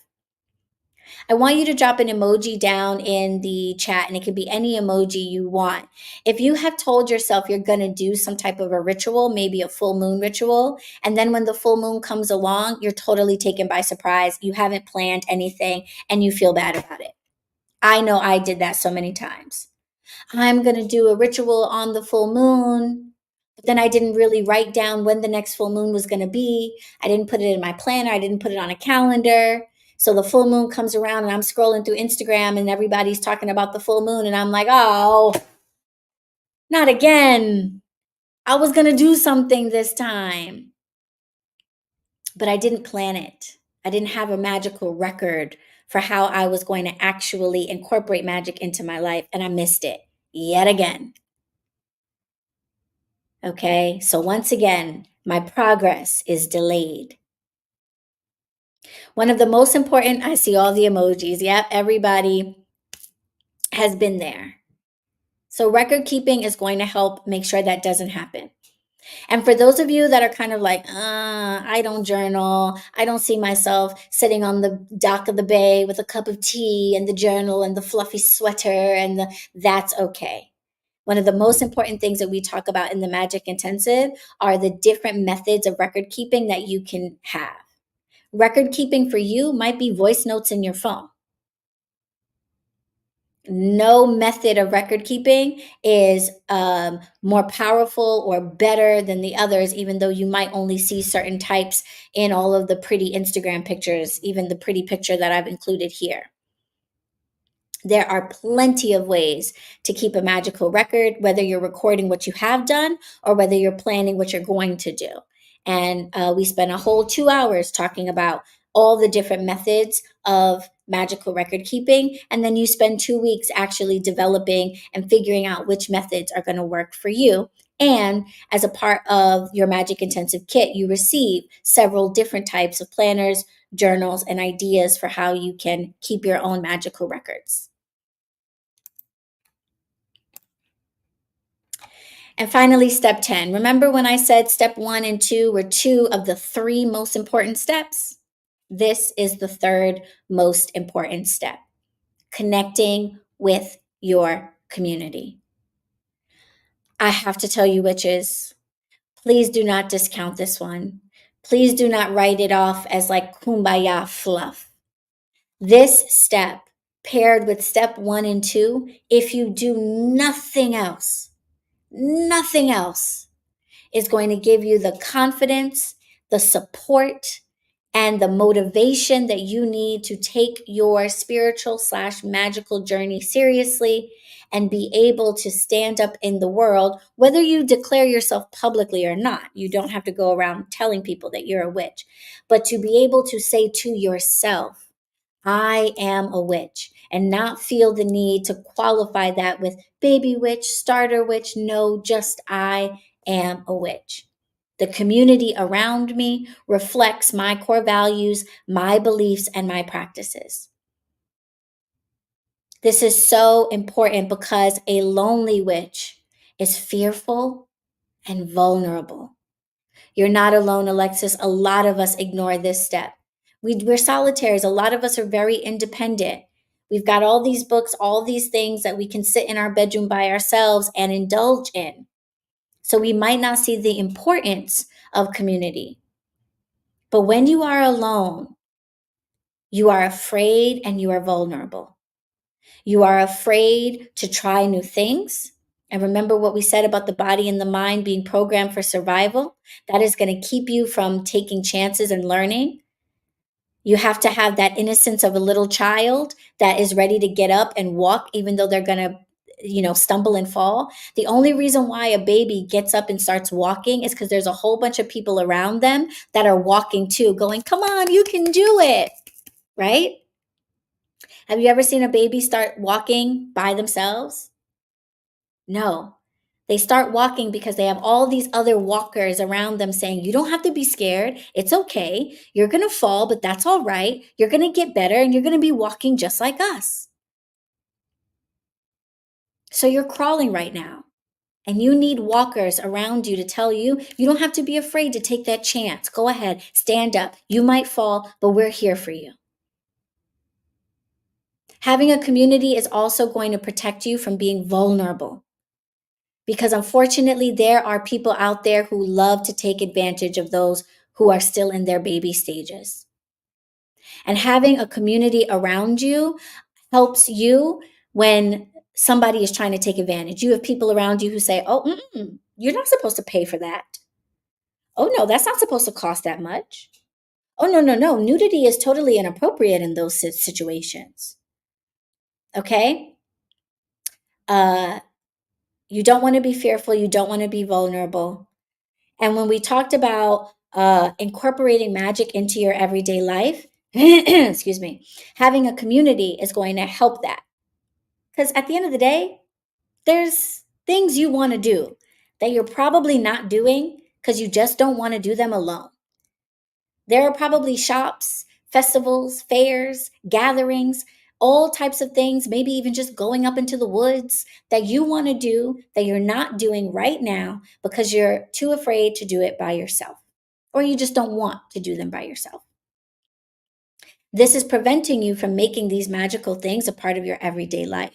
I want you to drop an emoji down in the chat, and it can be any emoji you want. If you have told yourself you're going to do some type of a ritual, maybe a full moon ritual, and then when the full moon comes along, you're totally taken by surprise. You haven't planned anything and you feel bad about it. I know I did that so many times. I'm going to do a ritual on the full moon, but then I didn't really write down when the next full moon was going to be. I didn't put it in my planner. I didn't put it on a calendar. So the full moon comes around and I'm scrolling through Instagram and everybody's talking about the full moon. And I'm like, oh, not again. I was going to do something this time, but I didn't plan it. I didn't have a magical record for how I was going to actually incorporate magic into my life. And I missed it yet again. Okay, so once again, my progress is delayed. One of the most important, I see all the emojis. Yep, everybody has been there. So record keeping is going to help make sure that doesn't happen. And for those of you that are kind of like, I don't journal, I don't see myself sitting on the dock of the bay with a cup of tea and the journal and the fluffy sweater and that's okay. One of the most important things that we talk about in the Magic Intensive are the different methods of record keeping that you can have. Record keeping for you might be voice notes in your phone. No method of record keeping is more powerful or better than the others, even though you might only see certain types in all of the pretty Instagram pictures, even the pretty picture that I've included here. There are plenty of ways to keep a magical record, whether you're recording what you have done or whether you're planning what you're going to do. And we spent a whole 2 hours talking about all the different methods of magical record keeping. And then you spend 2 weeks actually developing and figuring out which methods are going to work for you. And as a part of your Magic Intensive Kit, you receive several different types of planners, journals, and ideas for how you can keep your own magical records. And finally, step 10. Remember when I said step 1 and 2 were 2 of the 3 most important steps? This is the 3rd most important step: connecting with your community. I have to tell you, witches, please do not discount this one. Please do not write it off as like kumbaya fluff. This step, paired with step 1 and 2, if you do nothing else, is going to give you the confidence, the support, and the motivation that you need to take your spiritual/magical journey seriously and be able to stand up in the world, whether you declare yourself publicly or not. You don't have to go around telling people that you're a witch, but to be able to say to yourself, I am a witch, and not feel the need to qualify that with baby witch, starter witch. No, just I am a witch. The community around me reflects my core values, my beliefs, and my practices. This is so important because a lonely witch is fearful and vulnerable. You're not alone, Alexis. A lot of us ignore this step. We're solitaires. A lot of us are very independent. We've got all these books, all these things that we can sit in our bedroom by ourselves and indulge in. So we might not see the importance of community. But when you are alone, you are afraid and you are vulnerable. You are afraid to try new things. And remember what we said about the body and the mind being programmed for survival? That is going to keep you from taking chances and learning. You have to have that innocence of a little child that is ready to get up and walk, even though they're going to stumble and fall. The only reason why a baby gets up and starts walking is because there's a whole bunch of people around them that are walking too, going, come on, you can do it, right? Have you ever seen a baby start walking by themselves? No. They start walking because they have all these other walkers around them saying, you don't have to be scared. It's okay. You're going to fall, but that's all right. You're going to get better and you're going to be walking just like us. So you're crawling right now. And you need walkers around you to tell you, you don't have to be afraid to take that chance. Go ahead, stand up. You might fall, but we're here for you. Having a community is also going to protect you from being vulnerable. Because unfortunately, there are people out there who love to take advantage of those who are still in their baby stages. And having a community around you helps you when somebody is trying to take advantage. You have people around you who say, oh, you're not supposed to pay for that. Oh, no, that's not supposed to cost that much. Oh, no. Nudity is totally inappropriate in those situations. Okay? You don't want to be fearful. You don't want to be vulnerable. And when we talked about incorporating magic into your everyday life, excuse me, having a community is going to help that. Because at the end of the day, there's things you want to do that you're probably not doing because you just don't want to do them alone. There are probably shops, festivals, fairs, gatherings, all types of things, maybe even just going up into the woods that you want to do that you're not doing right now because you're too afraid to do it by yourself, or you just don't want to do them by yourself. This is preventing you from making these magical things a part of your everyday life.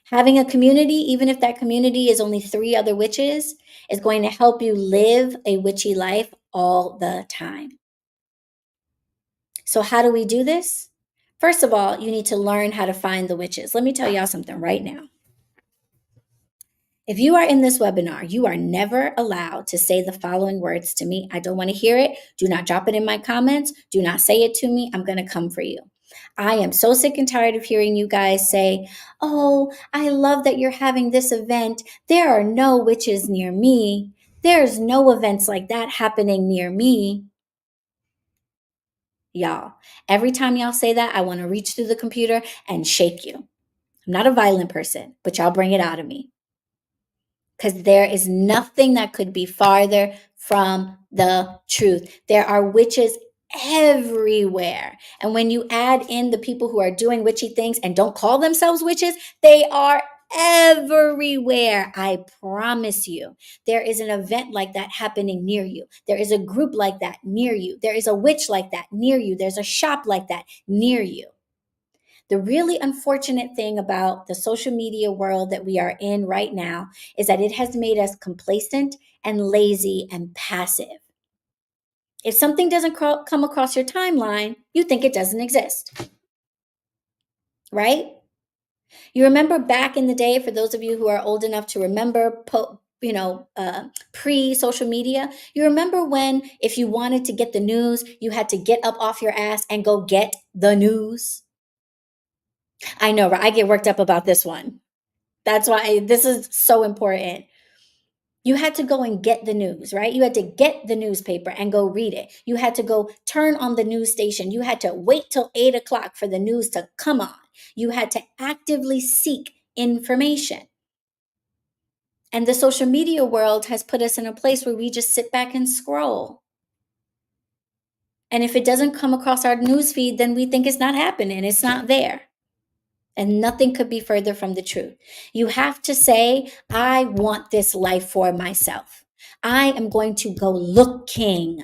Having a community, even if that community is only 3 other witches, is going to help you live a witchy life all the time. So how do we do this? First of all, you need to learn how to find the witches. Let me tell y'all something right now. If you are in this webinar, you are never allowed to say the following words to me. I don't want to hear it. Do not drop it in my comments. Do not say it to me. I'm going to come for you. I am so sick and tired of hearing you guys say, oh, I love that you're having this event. There are no witches near me. There's no events like that happening near me. Y'all, every time y'all say that, I want to reach through the computer and shake you. I'm not a violent person, but y'all bring it out of me. Because there is nothing that could be farther from the truth. There are witches everywhere. And when you add in the people who are doing witchy things and don't call themselves witches, they are everywhere. I promise you. There is an event like that happening near you. There is a group like that near you. There is a witch like that near you. There's a shop like that near you. The really unfortunate thing about the social media world that we are in right now is that it has made us complacent and lazy and passive. If something doesn't come across your timeline, you think it doesn't exist, right? You remember back in the day, for those of you who are old enough to remember, pre-social media, you remember when if you wanted to get the news, you had to get up off your ass and go get the news? I know, right? I get worked up about this one. That's why this is so important. You had to go and get the news, right? You had to get the newspaper and go read it. You had to go turn on the news station. You had to wait till 8 o'clock for the news to come on. You had to actively seek information. And the social media world has put us in a place where we just sit back and scroll. And if it doesn't come across our news feed, then we think it's not happening. It's not there. And nothing could be further from the truth. You have to say, I want this life for myself. I am going to go looking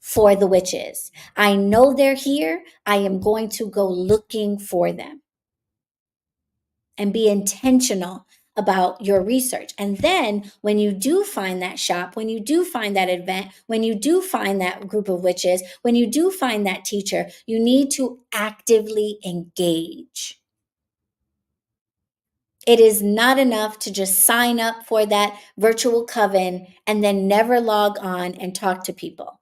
for the witches. I know they're here. I am going to go looking for them. And be intentional about your research. And then when you do find that shop, when you do find that event, when you do find that group of witches, when you do find that teacher, you need to actively engage. It is not enough to just sign up for that virtual coven and then never log on and talk to people.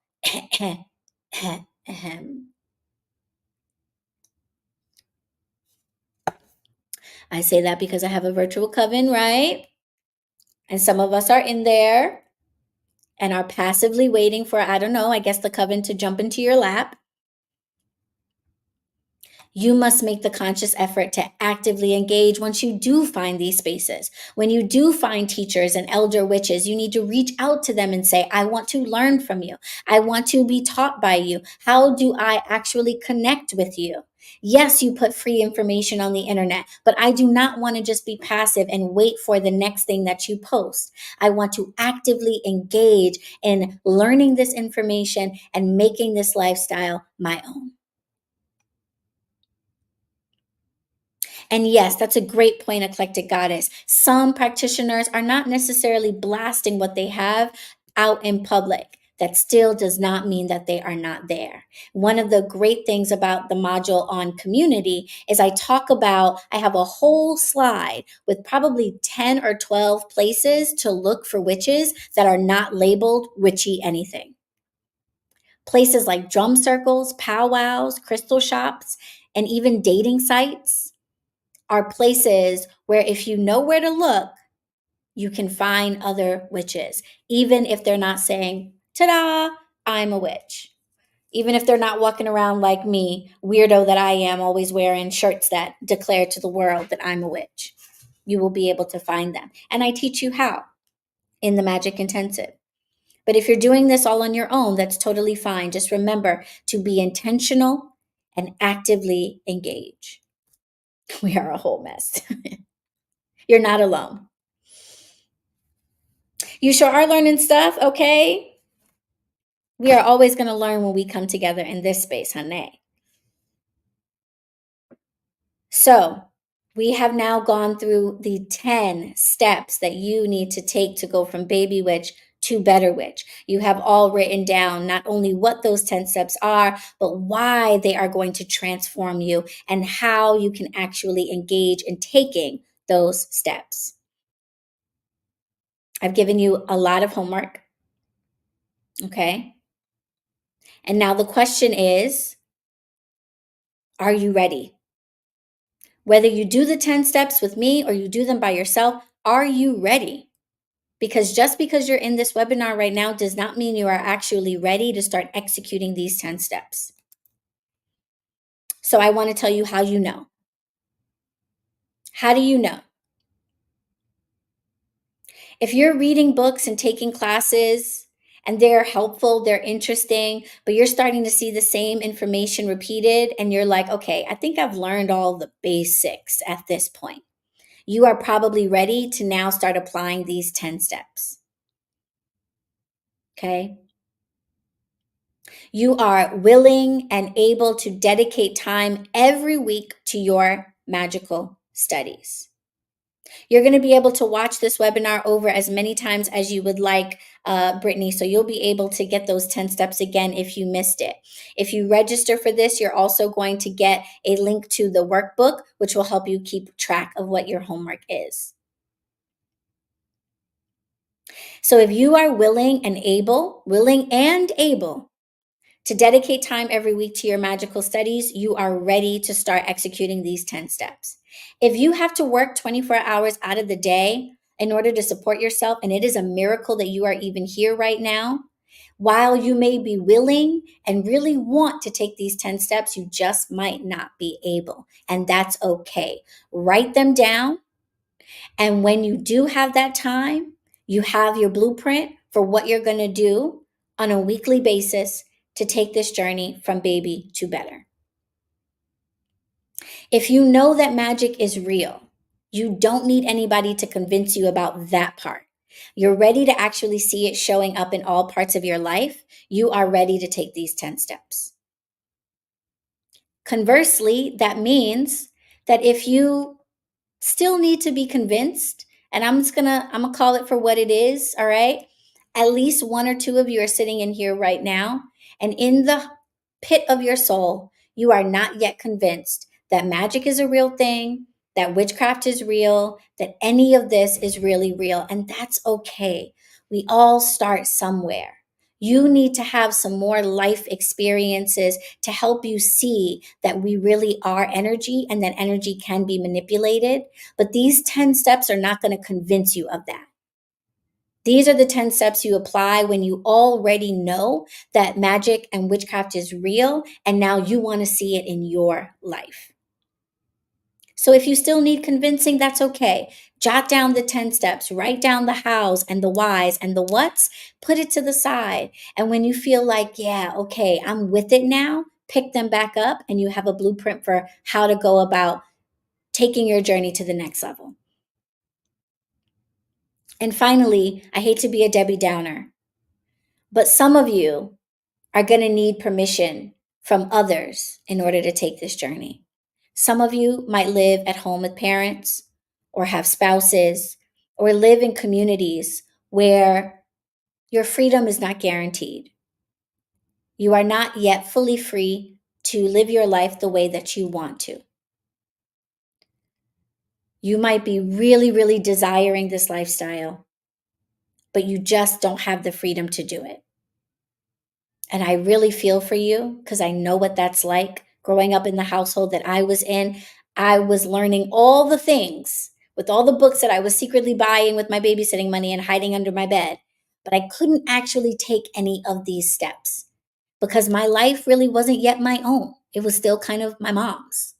I say that because I have a virtual coven, right? And some of us are in there and are passively waiting for, I don't know, I guess the coven to jump into your lap. You must make the conscious effort to actively engage once you do find these spaces. When you do find teachers and elder witches, you need to reach out to them and say, I want to learn from you. I want to be taught by you. How do I actually connect with you? Yes, you put free information on the internet, but I do not want to just be passive and wait for the next thing that you post. I want to actively engage in learning this information and making this lifestyle my own. And yes, that's a great point, Eclectic Goddess. Some practitioners are not necessarily blasting what they have out in public. That still does not mean that they are not there. One of the great things about the module on community is I have a whole slide with probably 10 or 12 places to look for witches that are not labeled witchy anything. Places like drum circles, powwows, crystal shops, and even dating sites are places where if you know where to look, you can find other witches, even if they're not saying, ta-da, I'm a witch. Even if they're not walking around like me, weirdo that I am, always wearing shirts that declare to the world that I'm a witch. You will be able to find them. And I teach you how in the Magic Intensive. But if you're doing this all on your own, that's totally fine. Just remember to be intentional and actively engage. We are a whole mess. You're not alone. You sure are learning stuff, okay? We are always going to learn when we come together in this space, honey. So, we have now gone through the 10 steps that you need to take to go from baby witch to better witch. You have all written down not only what those 10 steps are, but why they are going to transform you and how you can actually engage in taking those steps. I've given you a lot of homework. Okay. And now the question is, Are you ready? Whether you do the 10 steps with me or you do them by yourself, are you ready? Because just because you're in this webinar right now does not mean you are actually ready to start executing these 10 steps. So I want to tell you how you know. How do you know? If you're reading books and taking classes and they're helpful, they're interesting, but you're starting to see the same information repeated and you're like, okay, I think I've learned all the basics at this point. You are probably ready to now start applying these 10 steps. Okay? You are willing and able to dedicate time every week to your magical studies. You're going to be able to watch this webinar over as many times as you would like, Brittany. So you'll be able to get those 10 steps again if you missed it. If you register for this, you're also going to get a link to the workbook, which will help you keep track of what your homework is. So if you are willing and able to dedicate time every week to your magical studies, you are ready to start executing these 10 steps. If you have to work 24 hours out of the day in order to support yourself, and it is a miracle that you are even here right now, while you may be willing and really want to take these 10 steps, you just might not be able. And that's okay. Write them down. And when you do have that time, you have your blueprint for what you're going to do on a weekly basis to take this journey from baby to better. If you know that magic is real, you don't need anybody to convince you about that part. You're ready to actually see it showing up in all parts of your life. You are ready to take these 10 steps. Conversely, that means that if you still need to be convinced, and I'm gonna call it for what it is, all right? At least one or two of you are sitting in here right now, and in the pit of your soul, you are not yet convinced that magic is a real thing, that witchcraft is real, that any of this is really real, and that's okay. We all start somewhere. You need to have some more life experiences to help you see that we really are energy and that energy can be manipulated. But these 10 steps are not going to convince you of that. These are the 10 steps you apply when you already know that magic and witchcraft is real, and now you want to see it in your life. So if you still need convincing, that's okay. Jot down the 10 steps, write down the hows and the whys and the whats, put it to the side. And when you feel like, yeah, okay, I'm with it now, pick them back up and you have a blueprint for how to go about taking your journey to the next level. And finally, I hate to be a Debbie Downer, but some of you are going to need permission from others in order to take this journey. Some of you might live at home with parents or have spouses or live in communities where your freedom is not guaranteed. You are not yet fully free to live your life the way that you want to. You might be really, really desiring this lifestyle, but you just don't have the freedom to do it. And I really feel for you because I know what that's like. Growing up in the household that I was in, I was learning all the things with all the books that I was secretly buying with my babysitting money and hiding under my bed. But I couldn't actually take any of these steps because my life really wasn't yet my own. It was still kind of my mom's.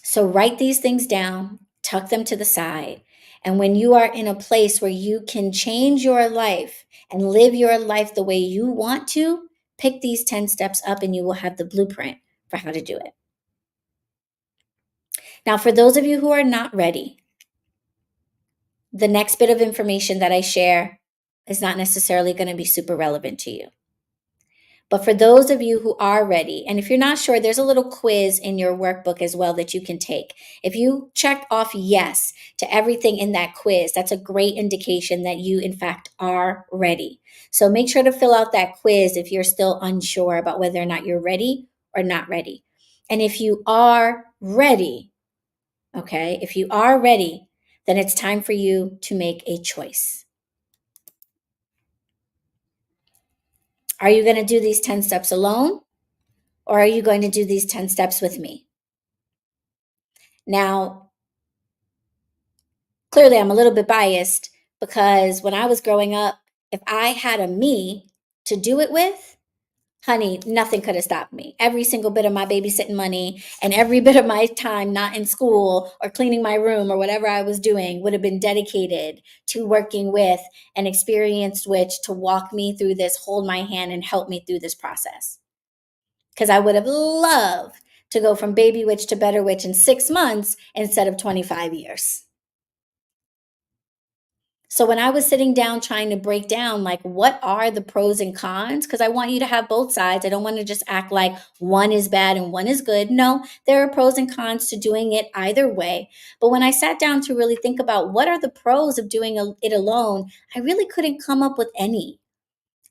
So write these things down, tuck them to the side. And when you are in a place where you can change your life and live your life the way you want to, pick these 10 steps up and you will have the blueprint for how to do it. Now, for those of you who are not ready, the next bit of information that I share is not necessarily going to be super relevant to you. But for those of you who are ready, and if you're not sure, there's a little quiz in your workbook as well that you can take. If you check off yes to everything in that quiz, that's a great indication that you, in fact, are ready. So make sure to fill out that quiz if you're still unsure about whether or not you're ready or not ready. And if you are ready, okay, if you are ready, then it's time for you to make a choice. Are you going to do these 10 steps alone? or are you going to do these 10 steps with me? Now, clearly I'm a little bit biased because when I was growing up, if I had a me to do it with, honey, nothing could have stopped me. Every single bit of my babysitting money and every bit of my time not in school or cleaning my room or whatever I was doing would have been dedicated to working with an experienced witch to walk me through this, hold my hand, and help me through this process. Because I would have loved to go from baby witch to better witch in 6 months instead of 25 years. So when I was sitting down trying to break down, like, what are the pros and cons? Because I want you to have both sides. I don't want to just act like one is bad and one is good. No, there are pros and cons to doing it either way. But when I sat down to really think about what are the pros of doing it alone, I really couldn't come up with any.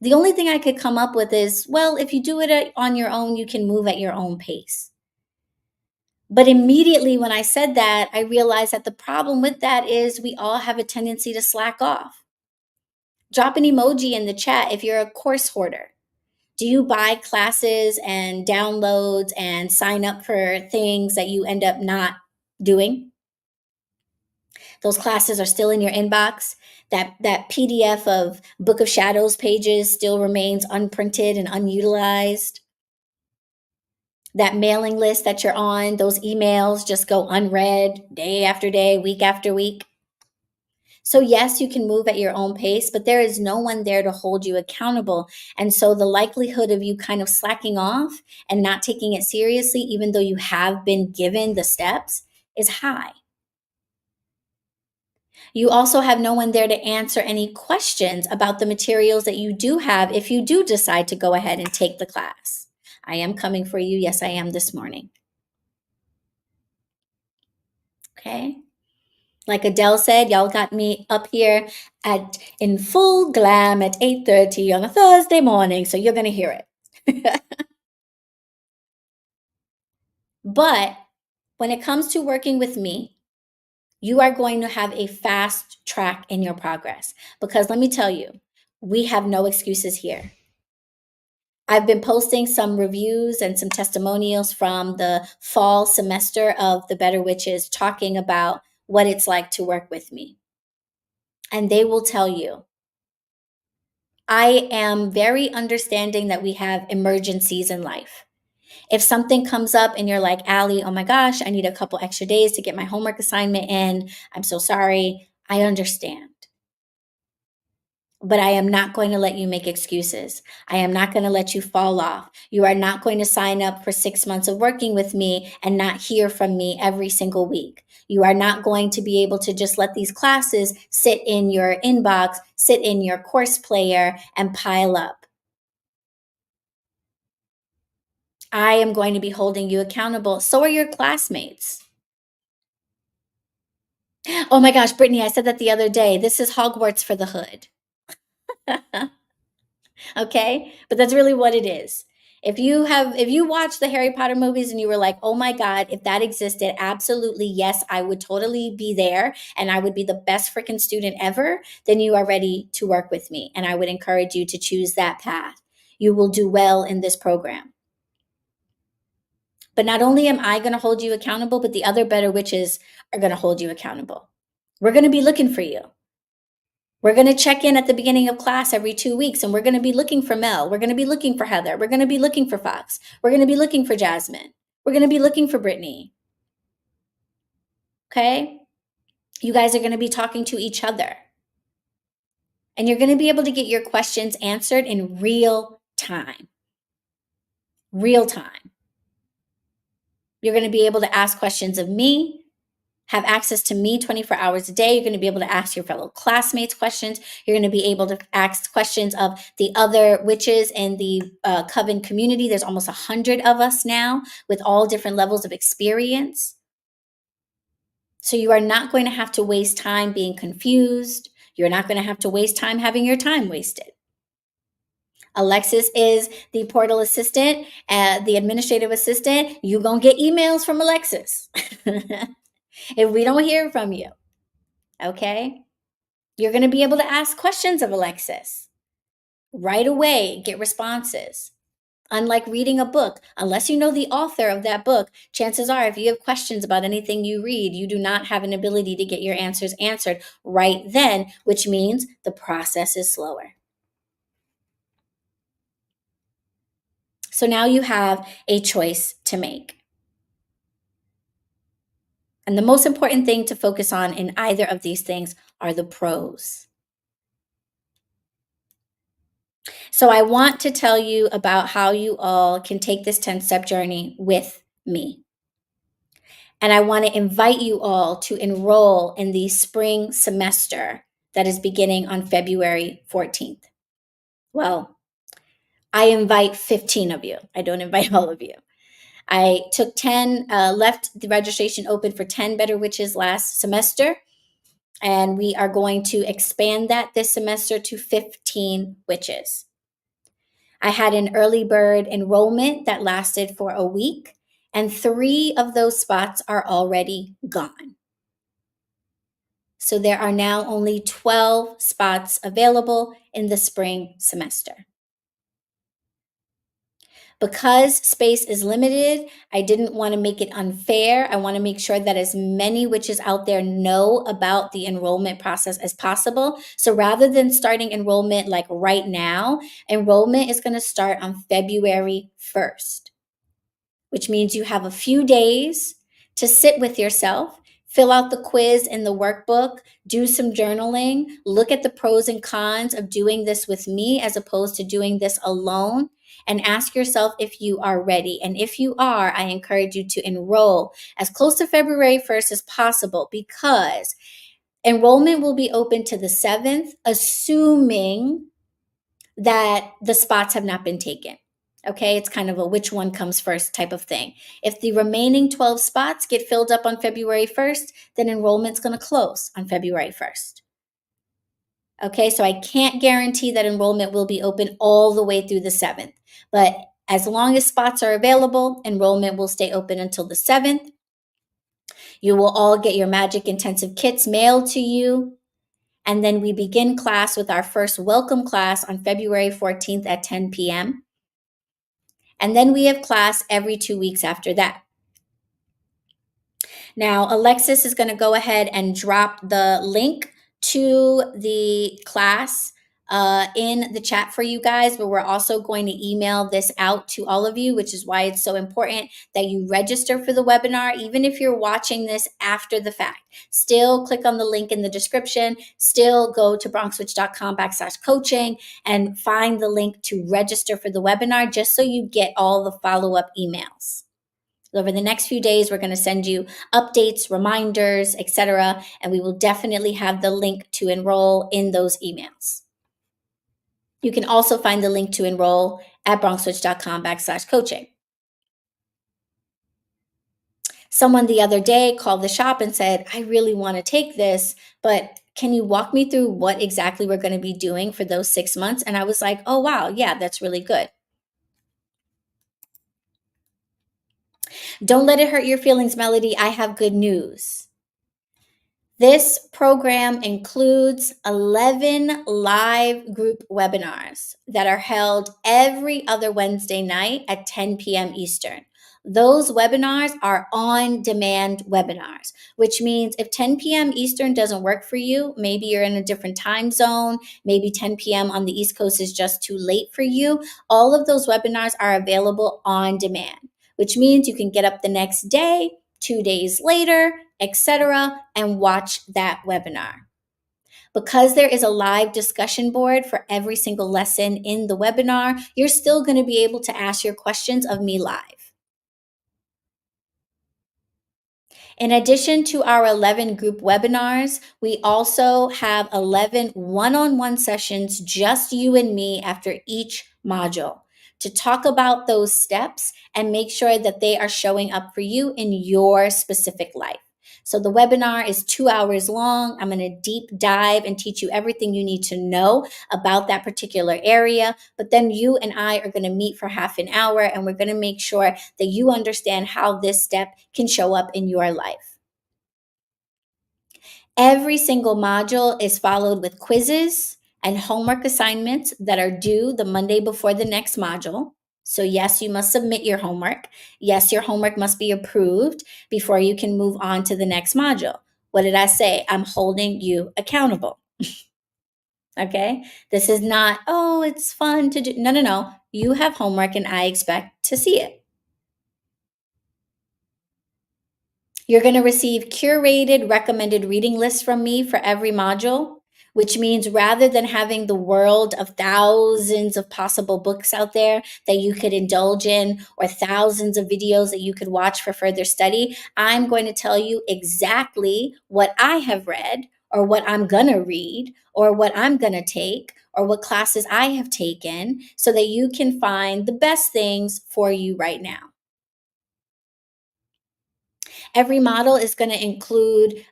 The only thing I could come up with is, well, if you do it on your own, you can move at your own pace. But immediately when I said that, I realized that the problem with that is we all have a tendency to slack off. Drop an emoji in the chat if you're a course hoarder. Do you buy classes and downloads and sign up for things that you end up not doing? Those classes are still in your inbox. That PDF of Book of Shadows pages still remains unprinted and unutilized. That mailing list that you're on, those emails just go unread day after day, week after week. So, yes, you can move at your own pace, but there is no one there to hold you accountable. And so, the likelihood of you kind of slacking off and not taking it seriously, even though you have been given the steps, is high. You also have no one there to answer any questions about the materials that you do have if you do decide to go ahead and take the class. I am coming for you. Yes, I am this morning. Okay. Like Adele said, y'all got me up here in full glam at 8:30 on a Thursday morning, so you're going to hear it. But when it comes to working with me, you are going to have a fast track in your progress because let me tell you, we have no excuses here. I've been posting some reviews and some testimonials from the fall semester of the Better Witches talking about what it's like to work with me. And they will tell you, I am very understanding that we have emergencies in life. If something comes up and you're like, Allie, oh my gosh, I need a couple extra days to get my homework assignment in. I'm so sorry. I understand. But I am not going to let you make excuses. I am not going to let you fall off. You are not going to sign up for 6 months of working with me and not hear from me every single week. You are not going to be able to just let these classes sit in your inbox, sit in your course player, and pile up. I am going to be holding you accountable. So are your classmates. Oh my gosh, Brittany, I said that the other day. This is Hogwarts for the hood. Okay? But that's really what it is. If you watch the Harry Potter movies and you were like, "Oh my god, if that existed, absolutely yes, I would totally be there and I would be the best freaking student ever," then you are ready to work with me and I would encourage you to choose that path. You will do well in this program. But not only am I going to hold you accountable, but the other better witches are going to hold you accountable. We're going to be looking for you. We're going to check in at the beginning of class every 2 weeks and we're going to be looking for Mel. We're going to be looking for Heather. We're going to be looking for Fox. We're going to be looking for Jasmine. We're going to be looking for Brittany. Okay? You guys are going to be talking to each other. And you're going to be able to get your questions answered in real time. Real time. You're going to be able to ask questions of me, have access to me 24 hours a day. You're going to be able to ask your fellow classmates questions. You're going to be able to ask questions of the other witches in the Coven community. There's almost 100 of us now with all different levels of experience. So you are not going to have to waste time being confused. You're not going to have to waste time having your time wasted. Alexis is the portal assistant, the administrative assistant. You're going to get emails from Alexis if we don't hear from you. Okay? You're going to be able to ask questions of Alexis right away, get responses. Unlike reading a book, unless you know the author of that book, chances are if you have questions about anything you read, you do not have an ability to get your answers answered right then, which means the process is slower. So now you have a choice to make. And the most important thing to focus on in either of these things are the pros. So I want to tell you about how you all can take this 10-step journey with me. And I want to invite you all to enroll in the spring semester that is beginning on February 14th. Well, I invite 15 of you. I don't invite all of you. I took 10, left the registration open for 10 Better Witches last semester. And we are going to expand that this semester to 15 witches. I had an early bird enrollment that lasted for a week, and 3 of those spots are already gone. So there are now only 12 spots available in the spring semester. Because space is limited, I didn't want to make it unfair. I want to make sure that as many witches out there know about the enrollment process as possible. So rather than starting enrollment like right now, enrollment is going to start on February 1st, which means you have a few days to sit with yourself, fill out the quiz in the workbook, do some journaling, look at the pros and cons of doing this with me as opposed to doing this alone, and ask yourself if you are ready. And if you are, I encourage you to enroll as close to February 1st as possible, because enrollment will be open to the 7th, assuming that the spots have not been taken. Okay, it's kind of a which one comes first type of thing. If the remaining 12 spots get filled up on February 1st, then enrollment's going to close on February 1st. Okay, so I can't guarantee that enrollment will be open all the way through the 7th. But as long as spots are available, enrollment will stay open until the 7th. You will all get your magic intensive kits mailed to you. And then we begin class with our first welcome class on February 14th at 10 p.m. And then we have class every 2 weeks after that. Now, Alexis is going to go ahead and drop the link to the class in the chat for you guys, but we're also going to email this out to all of you, which is why it's so important that you register for the webinar, even if you're watching this after the fact. Still click on the link in the description, still go to bronxwitch.com/coaching and find the link to register for the webinar just so you get all the follow-up emails. Over the next few days, we're going to send you updates, reminders, etc., and we will definitely have the link to enroll in those emails. You can also find the link to enroll at bronxwitch.com/coaching. Someone the other day called the shop and said, I really want to take this, but can you walk me through what exactly we're going to be doing for those 6 months? And I was like, oh, wow, yeah, that's really good. Don't let it hurt your feelings, Melody. I have good news. This program includes 11 live group webinars that are held every other Wednesday night at 10 p.m. Eastern. Those webinars are on-demand webinars, which means if 10 p.m. Eastern doesn't work for you, maybe you're in a different time zone, maybe 10 p.m. on the East Coast is just too late for you, all of those webinars are available on demand, which means you can get up the next day, 2 days later, etc., and watch that webinar. Because there is a live discussion board for every single lesson in the webinar, you're still going to be able to ask your questions of me live. In addition to our 11 group webinars, we also have 11 one-on-one sessions, just you and me, after each module to talk about those steps and make sure that they are showing up for you in your specific life. So the webinar is 2 hours long. I'm going to deep dive and teach you everything you need to know about that particular area. But then you and I are going to meet for half an hour, and we're going to make sure that you understand how this step can show up in your life. Every single module is followed with quizzes and homework assignments that are due the Monday before the next module. So yes, you must submit your homework. Yes, your homework must be approved before you can move on to the next module. What did I say? I'm holding you accountable. Okay. This is not, oh, it's fun to do. No, no, no. You have homework and I expect to see it. You're going to receive curated recommended reading lists from me for every module, which means rather than having the world of thousands of possible books out there that you could indulge in or thousands of videos that you could watch for further study, I'm going to tell you exactly what I have read or what I'm going to read or what I'm going to take or what classes I have taken so that you can find the best things for you right now. Every module is going to include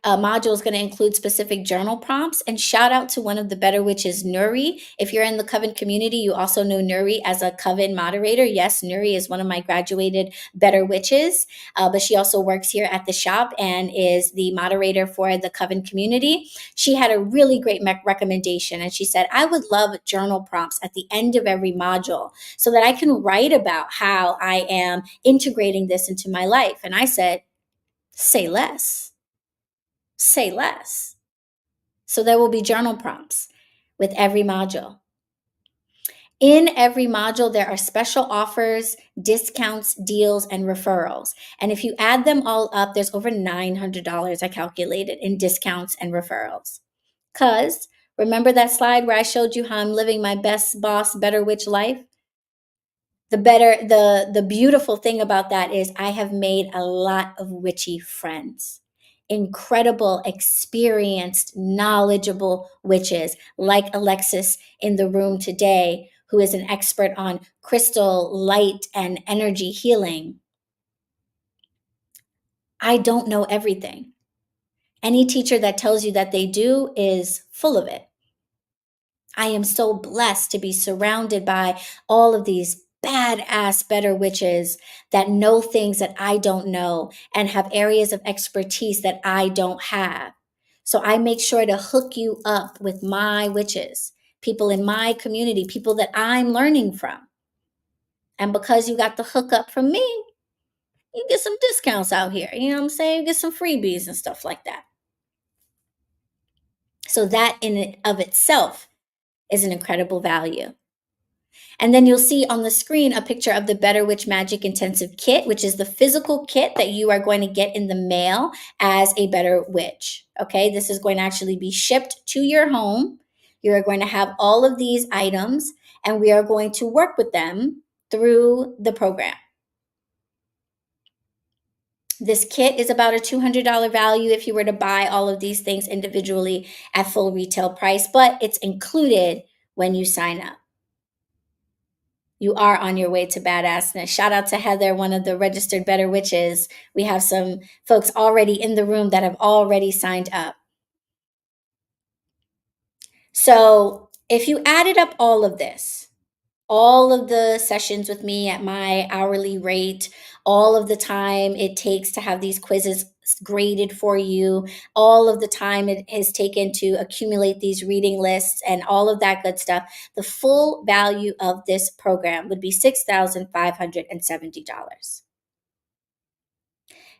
specific journal prompts. And shout out to one of the Better Witches, Nuri. If you're in the Coven community, you also know Nuri as a Coven moderator. Yes, Nuri is one of my graduated Better Witches, but she also works here at the shop and is the moderator for the Coven community. She had a really great recommendation, and she said, I would love journal prompts at the end of every module so that I can write about how I am integrating this into my life. And I said, say less. Say less. So there will be journal prompts with every module. In every module, there are special offers, discounts, deals, and referrals. And if you add them all up, there's over $900 I calculated in discounts and referrals. Because remember that slide where I showed you how I'm living my best boss, better witch life? The beautiful thing about that is I have made a lot of witchy friends. Incredible, experienced, knowledgeable witches like Alexis in the room today, who is an expert on crystal, light, and energy healing. I don't know everything. Any teacher that tells you that they do is full of it. I am so blessed to be surrounded by all of these badass better witches that know things that I don't know and have areas of expertise that I don't have. So I make sure to hook you up with my witches, people in my community, people that I'm learning from. And because you got the hookup from me, you get some discounts out here. You know what I'm saying? You get some freebies and stuff like that. So that in and of itself is an incredible value. And then you'll see on the screen a picture of the Better Witch Magic Intensive Kit, which is the physical kit that you are going to get in the mail as a Better Witch. Okay, this is going to actually be shipped to your home. You are going to have all of these items, and we are going to work with them through the program. This kit is about a $200 value if you were to buy all of these things individually at full retail price, but it's included when you sign up. You are on your way to badassness. Shout out to Heather, one of the registered Better Witches. We have some folks already in the room that have already signed up. So if you added up all of this, all of the sessions with me at my hourly rate, all of the time it takes to have these quizzes graded for you, all of the time it has taken to accumulate these reading lists and all of that good stuff, the full value of this program would be $6,570.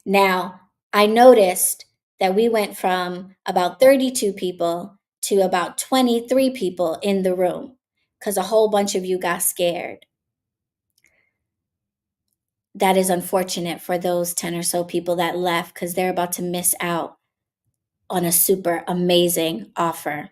Now, I noticed that we went from about 32 people to about 23 people in the room because a whole bunch of you got scared. That is unfortunate for those 10 or so people that left because they're about to miss out on a super amazing offer.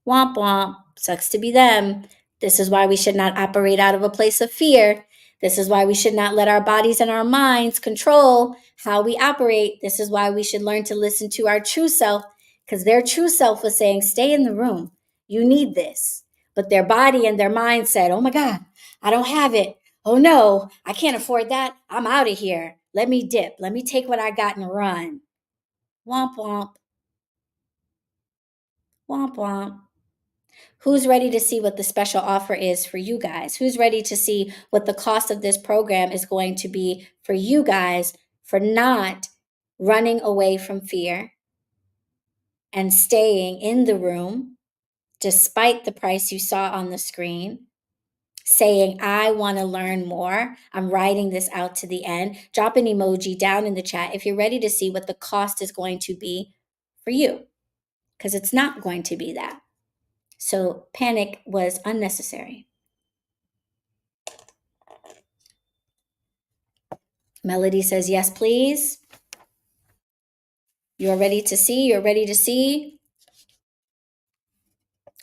Womp womp. Sucks to be them. This is why we should not operate out of a place of fear. This is why we should not let our bodies and our minds control how we operate. This is why we should learn to listen to our true self, because their true self was saying, stay in the room. You need this. But their body and their mind said, oh my God, I don't have it. Oh no, I can't afford that. I'm out of here. Let me dip. Let me take what I got and run. Womp womp. Womp womp. Who's ready to see what the special offer is for you guys? Who's ready to see what the cost of this program is going to be for you guys for not running away from fear and staying in the room despite the price you saw on the screen saying, I want to learn more. I'm writing this out to the end. Drop an emoji down in the chat if you're ready to see what the cost is going to be for you, because it's not going to be that. So panic was unnecessary. Melody says, yes, please. You're ready to see. You're ready to see.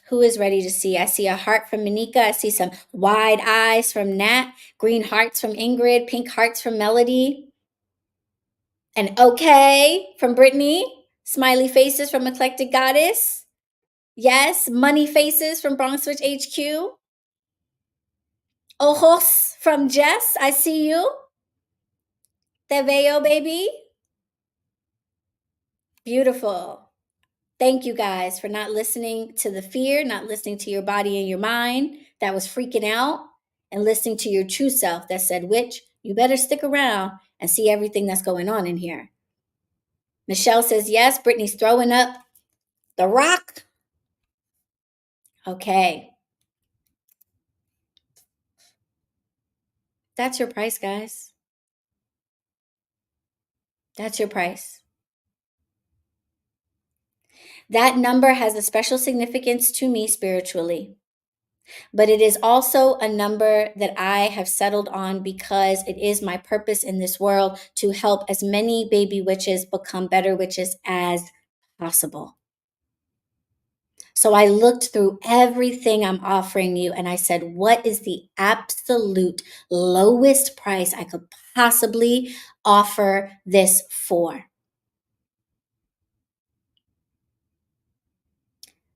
Who is ready to see? I see a heart from Monika. I see some wide eyes from Nat, green hearts from Ingrid, pink hearts from Melody, and okay from Brittany, smiley faces from Eclectic Goddess. Yes, money faces from BronxWitch HQ. Ojos from Jess. I see you. Te veo, baby. Beautiful. Thank you guys for not listening to the fear, not listening to your body and your mind that was freaking out, and listening to your true self that said, Witch, you better stick around and see everything that's going on in here. Michelle says, yes. Brittany's throwing up the rock. Okay. That's your price, guys. That's your price. That number has a special significance to me spiritually. But it is also a number that I have settled on because it is my purpose in this world to help as many baby witches become better witches as possible. So I looked through everything I'm offering you and I said, what is the absolute lowest price I could possibly offer this for?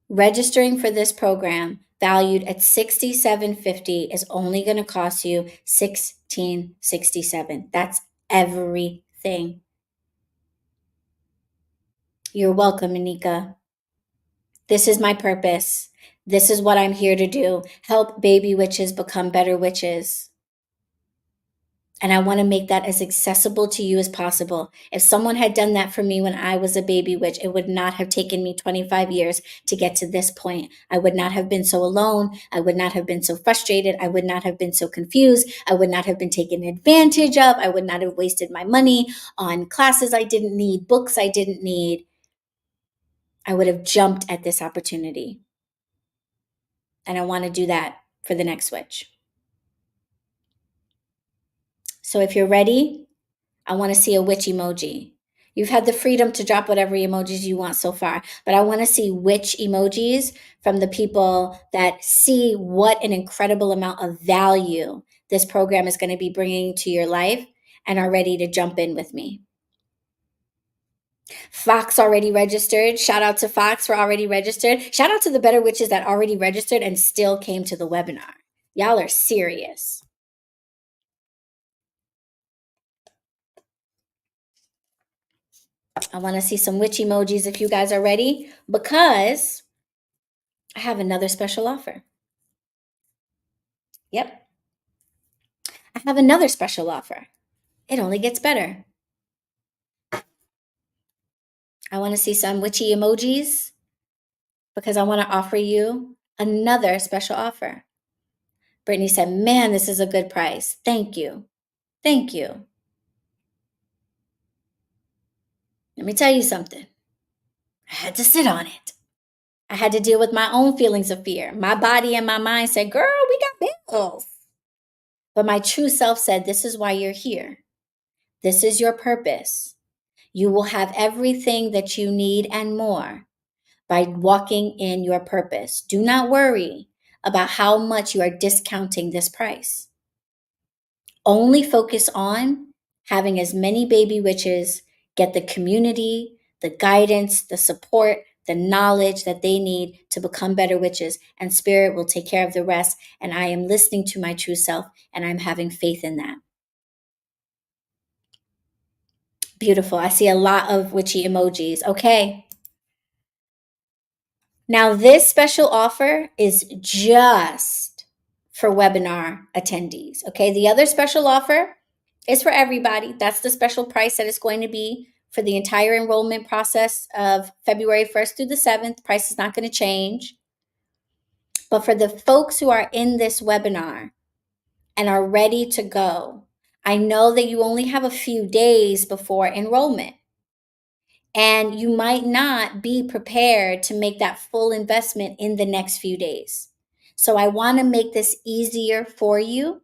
Registering for this program, valued at $67.50, is only going to cost you $16.67. That's everything. You're welcome, Anika. This is my purpose. This is what I'm here to do. Help baby witches become better witches. And I want to make that as accessible to you as possible. If someone had done that for me when I was a baby witch, it would not have taken me 25 years to get to this point. I would not have been so alone. I would not have been so frustrated. I would not have been so confused. I would not have been taken advantage of. I would not have wasted my money on classes I didn't need, books I didn't need. I would have jumped at this opportunity. And I want to do that for the next witch. So if you're ready, I want to see a witch emoji. You've had the freedom to drop whatever emojis you want so far, but I want to see witch emojis from the people that see what an incredible amount of value this program is going to be bringing to your life and are ready to jump in with me. Fox already registered. Shout out to Fox for already registered. Shout out to the Better Witches that already registered and still came to the webinar. Y'all are serious. I want to see some witch emojis if you guys are ready, because I have another special offer. Yep. I have another special offer. It only gets better. I want to see some witchy emojis because I want to offer you another special offer. Brittany said, man, this is a good price. Thank you. Thank you. Let me tell you something. I had to sit on it. I had to deal with my own feelings of fear. My body and my mind said, girl, we got bills. But my true self said, this is why you're here. This is your purpose. You will have everything that you need and more by walking in your purpose. Do not worry about how much you are discounting this price. Only focus on having as many baby witches get the community, the guidance, the support, the knowledge that they need to become better witches, and Spirit will take care of the rest. And I am listening to my true self, and I'm having faith in that. Beautiful. I see a lot of witchy emojis. Okay. Now, this special offer is just for webinar attendees. Okay. The other special offer is for everybody. That's the special price that it's going to be for the entire enrollment process of February 1st through the 7th. Price is not going to change. But for the folks who are in this webinar and are ready to go, I know that you only have a few days before enrollment. And you might not be prepared to make that full investment in the next few days. So I want to make this easier for you.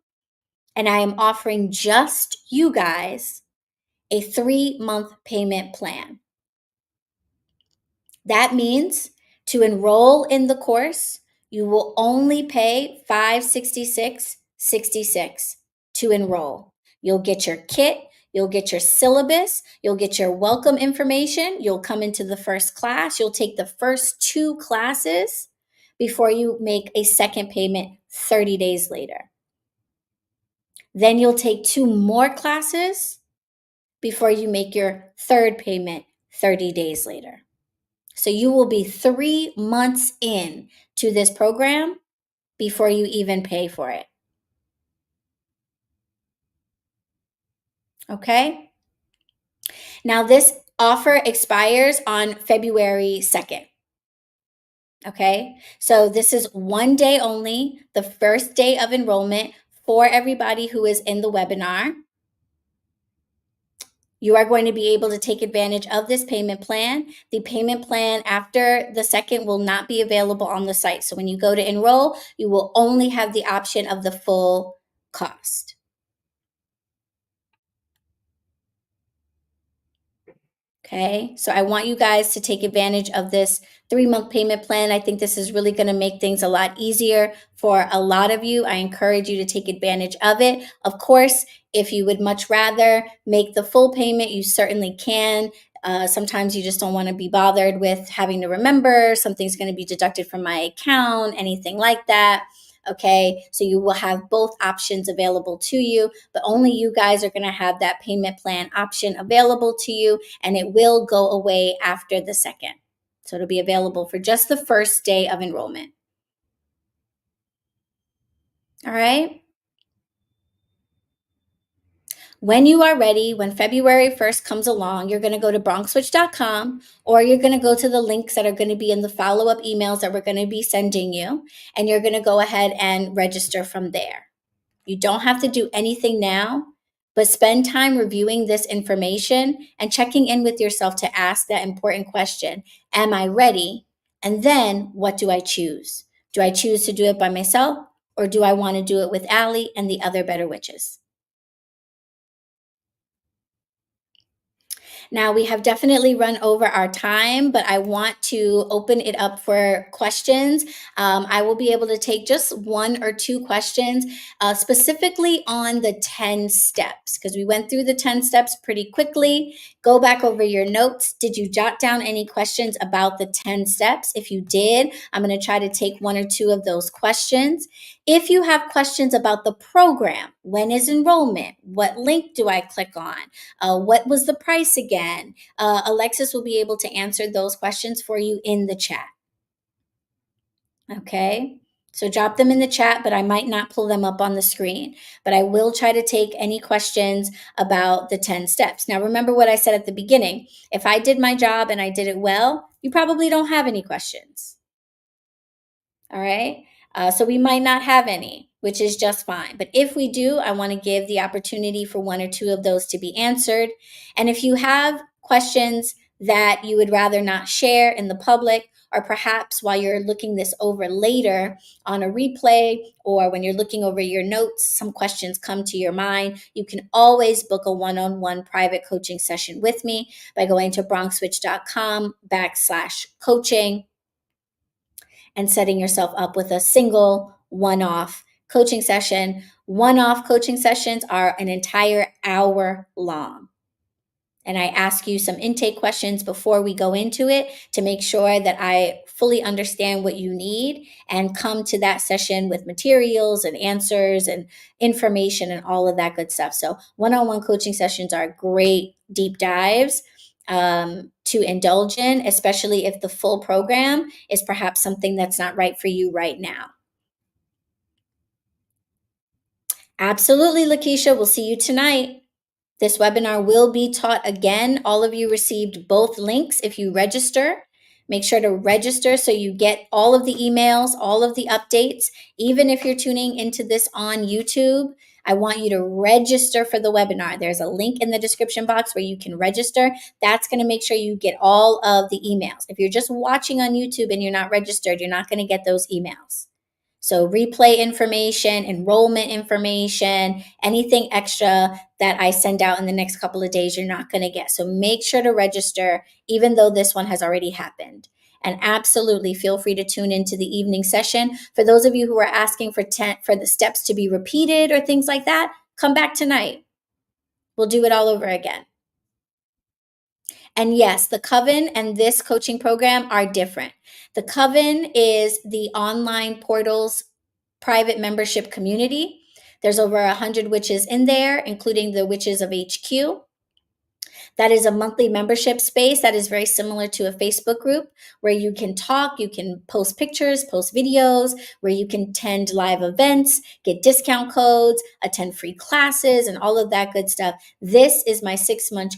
And I am offering just you guys a 3-month payment plan. That means to enroll in the course, you will only pay $566.66 to enroll. You'll get your kit, you'll get your syllabus, you'll get your welcome information, you'll come into the first class, you'll take the first 2 classes before you make a second payment 30 days later. Then you'll take 2 more classes before you make your third payment 30 days later. So you will be 3 months in to this program before you even pay for it. Okay? Now this offer expires on February 2nd. Okay? So this is 1 day only, the first day of enrollment for everybody who is in the webinar. You are going to be able to take advantage of this payment plan. The payment plan after the second will not be available on the site. So when you go to enroll, you will only have the option of the full cost. Okay, so I want you guys to take advantage of this 3-month payment plan. I think this is really going to make things a lot easier for a lot of you. I encourage you to take advantage of it. Of course, if you would much rather make the full payment, you certainly can. Sometimes you just don't want to be bothered with having to remember something's going to be deducted from my account, anything like that. Okay, so you will have both options available to you, but only you guys are going to have that payment plan option available to you, and it will go away after the second. So it'll be available for just the first day of enrollment. All right. When you are ready, when February 1st comes along, you're going to go to bronxwitch.com, or you're going to go to the links that are going to be in the follow-up emails that we're going to be sending you, and you're going to go ahead and register from there. You don't have to do anything now, but spend time reviewing this information and checking in with yourself to ask that important question, am I ready? And then what do I choose? Do I choose to do it by myself, or do I want to do it with Allie and the other Better Witches? Now, we have definitely run over our time, but I want to open it up for questions. I will be able to take just 1 or 2 questions, specifically on the 10 steps, because we went through the 10 steps pretty quickly. Go back over your notes. Did you jot down any questions about the 10 steps? If you did, I'm going to try to take 1 or 2 of those questions. If you have questions about the program, when is enrollment? What link do I click on? What was the price again? Alexis will be able to answer those questions for you in the chat. Okay, so drop them in the chat, but I might not pull them up on the screen. But I will try to take any questions about the 10 steps. Now, remember what I said at the beginning. If I did my job and I did it well, you probably don't have any questions. All right. So we might not have any, which is just fine. But if we do, I want to give the opportunity for 1 or 2 of those to be answered. And if you have questions that you would rather not share in the public, or perhaps while you're looking this over later on a replay, or when you're looking over your notes, some questions come to your mind, you can always book a one-on-one private coaching session with me by going to bronxwitch.com/coaching. And setting yourself up with a single one-off coaching session. One-off coaching sessions are an entire hour long. And I ask you some intake questions before we go into it to make sure that I fully understand what you need and come to that session with materials and answers and information and all of that good stuff. So one-on-one coaching sessions are great deep dives to indulge in, especially if the full program is perhaps something that's not right for you right now. Absolutely, Lakeisha. We'll see you tonight. This webinar will be taught again. All of you received both links if you register. Make sure to register so you get all of the emails, all of the updates. Even if you're tuning into this on YouTube, I want you to register for the webinar. There's a link in the description box where you can register. That's going to make sure you get all of the emails. If you're just watching on YouTube and you're not registered, you're not going to get those emails. So replay information, enrollment information, anything extra that I send out in the next couple of days, you're not going to get. So make sure to register, even though this one has already happened. And absolutely feel free to tune into the evening session. For those of you who are asking for the steps to be repeated or things like that, come back tonight. We'll do it all over again. And yes, the Coven and this coaching program are different. The Coven is the online portal's private membership community. There's over 100 witches in there, including the Witches of HQ. That is a monthly membership space that is very similar to a Facebook group where you can talk, you can post pictures, post videos, where you can attend live events, get discount codes, attend free classes, and all of that good stuff. This is my 6-month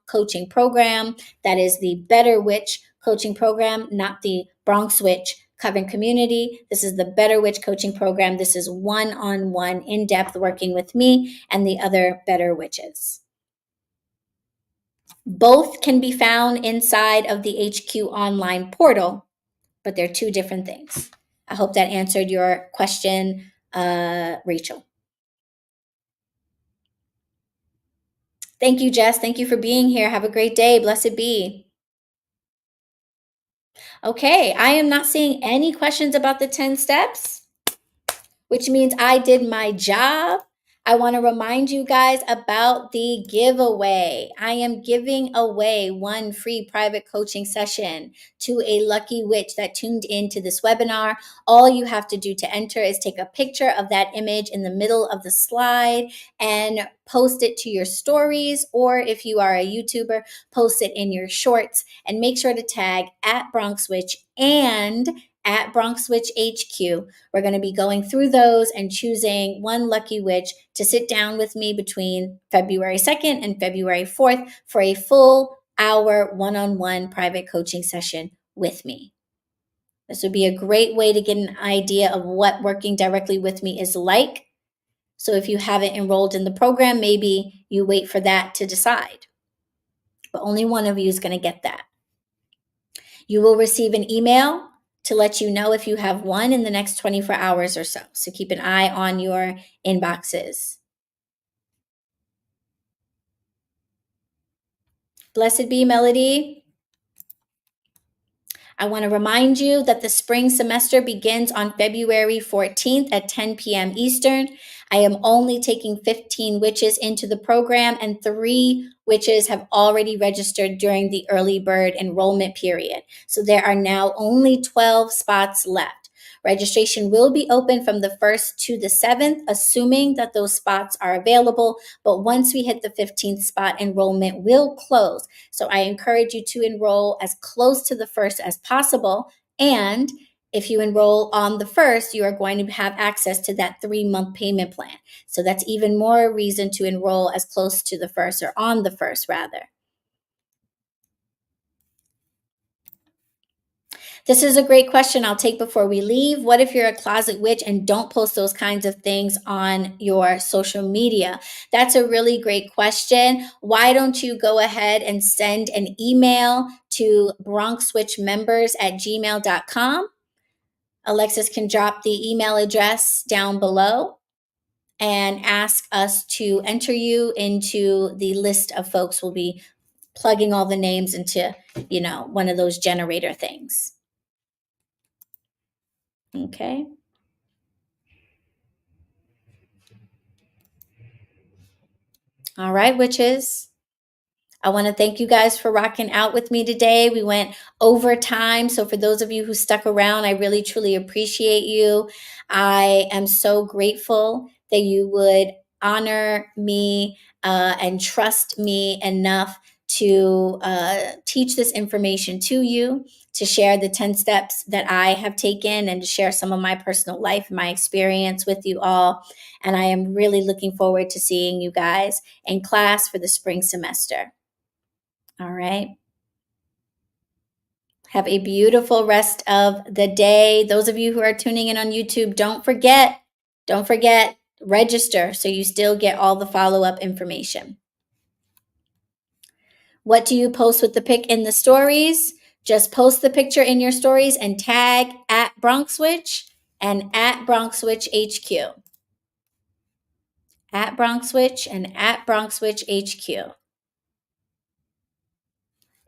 coaching program. That is the BetterWitch coaching program, not the BronxWitch Coven Community. This is the BetterWitch coaching program. This is one-on-one, in-depth working with me and the other Better Witches. Both can be found inside of the HQ online portal, but they're two different things. I hope that answered your question, Rachel. Thank you, Jess. Thank you for being here. Have a great day. Blessed be. Okay, I am not seeing any questions about the 10 steps, which means I did my job. I want to remind you guys about the giveaway. I am giving away one free private coaching session to a lucky witch that tuned into this webinar. All you have to do to enter is take a picture of that image in the middle of the slide and post it to your stories, or if you are a YouTuber, post it in your shorts, and make sure to tag at BronxWitch and at BronxWitch HQ. We're going to be going through those and choosing one lucky witch to sit down with me between February 2nd and February 4th for a full hour one-on-one private coaching session with me. This would be a great way to get an idea of what working directly with me is like. So if you haven't enrolled in the program, maybe you wait for that to decide. But only one of you is going to get that. You will receive an email to let you know if you have won in the next 24 hours or so. So keep an eye on your inboxes. Blessed be, Melody. I want to remind you that the spring semester begins on February 14th at 10 p.m. Eastern. I am only taking 15 witches into the program, and 3 witches have already registered during the early bird enrollment period. So there are now only 12 spots left. Registration will be open from the 1st to the 7th, assuming that those spots are available. But once we hit the 15th spot, enrollment will close. So I encourage you to enroll as close to the 1st as possible. And if you enroll on the 1st, you are going to have access to that 3-month payment plan. So that's even more reason to enroll as close to the 1st, or on the 1st rather. This is a great question I'll take before we leave. What if you're a closet witch and don't post those kinds of things on your social media? That's a really great question. Why don't you go ahead and send an email to bronxwitchmembers@gmail.com? Alexis can drop the email address down below and ask us to enter you into the list of folks. We'll be plugging all the names into, one of those generator things. Okay. All right, witches. I want to thank you guys for rocking out with me today. We went over time. So for those of you who stuck around, I really, truly appreciate you. I am so grateful that you would honor me and trust me enough to teach this information to you, to share the 10 steps that I have taken, and to share some of my personal life and my experience with you all. And I am really looking forward to seeing you guys in class for the spring semester. All right. Have a beautiful rest of the day. Those of you who are tuning in on YouTube, don't forget, register so you still get all the follow-up information. What do you post with the pic in the stories? Just post the picture in your stories and tag at BronxWitch and at BronxWitch HQ. At BronxWitch and at BronxWitch HQ.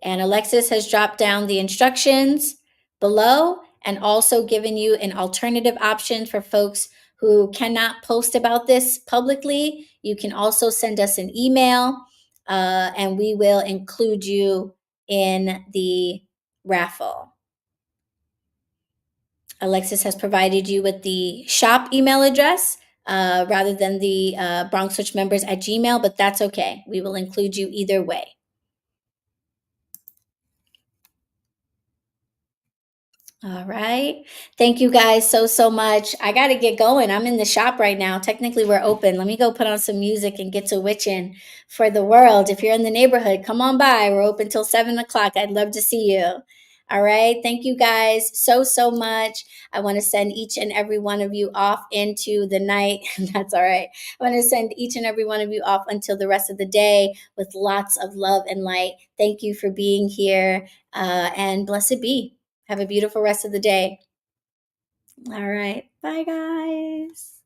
And Alexis has dropped down the instructions below and also given you an alternative option for folks who cannot post about this publicly. You can also send us an email and we will include you in the raffle. Alexis has provided you with the shop email address rather than the BronxWitchMembers at Gmail, but that's okay. We will include you either way. All right. Thank you guys so much. I got to get going. I'm in the shop right now. Technically, we're open. Let me go put on some music and get to witching for the world. If you're in the neighborhood, come on by. We're open till 7 o'clock. I'd love to see you. All right. Thank you guys so much. I want to send each and every one of you off into the night. That's all right. I want to send each and every one of you off until the rest of the day with lots of love and light. Thank you for being here and blessed be. Have a beautiful rest of the day. All right. Bye, guys.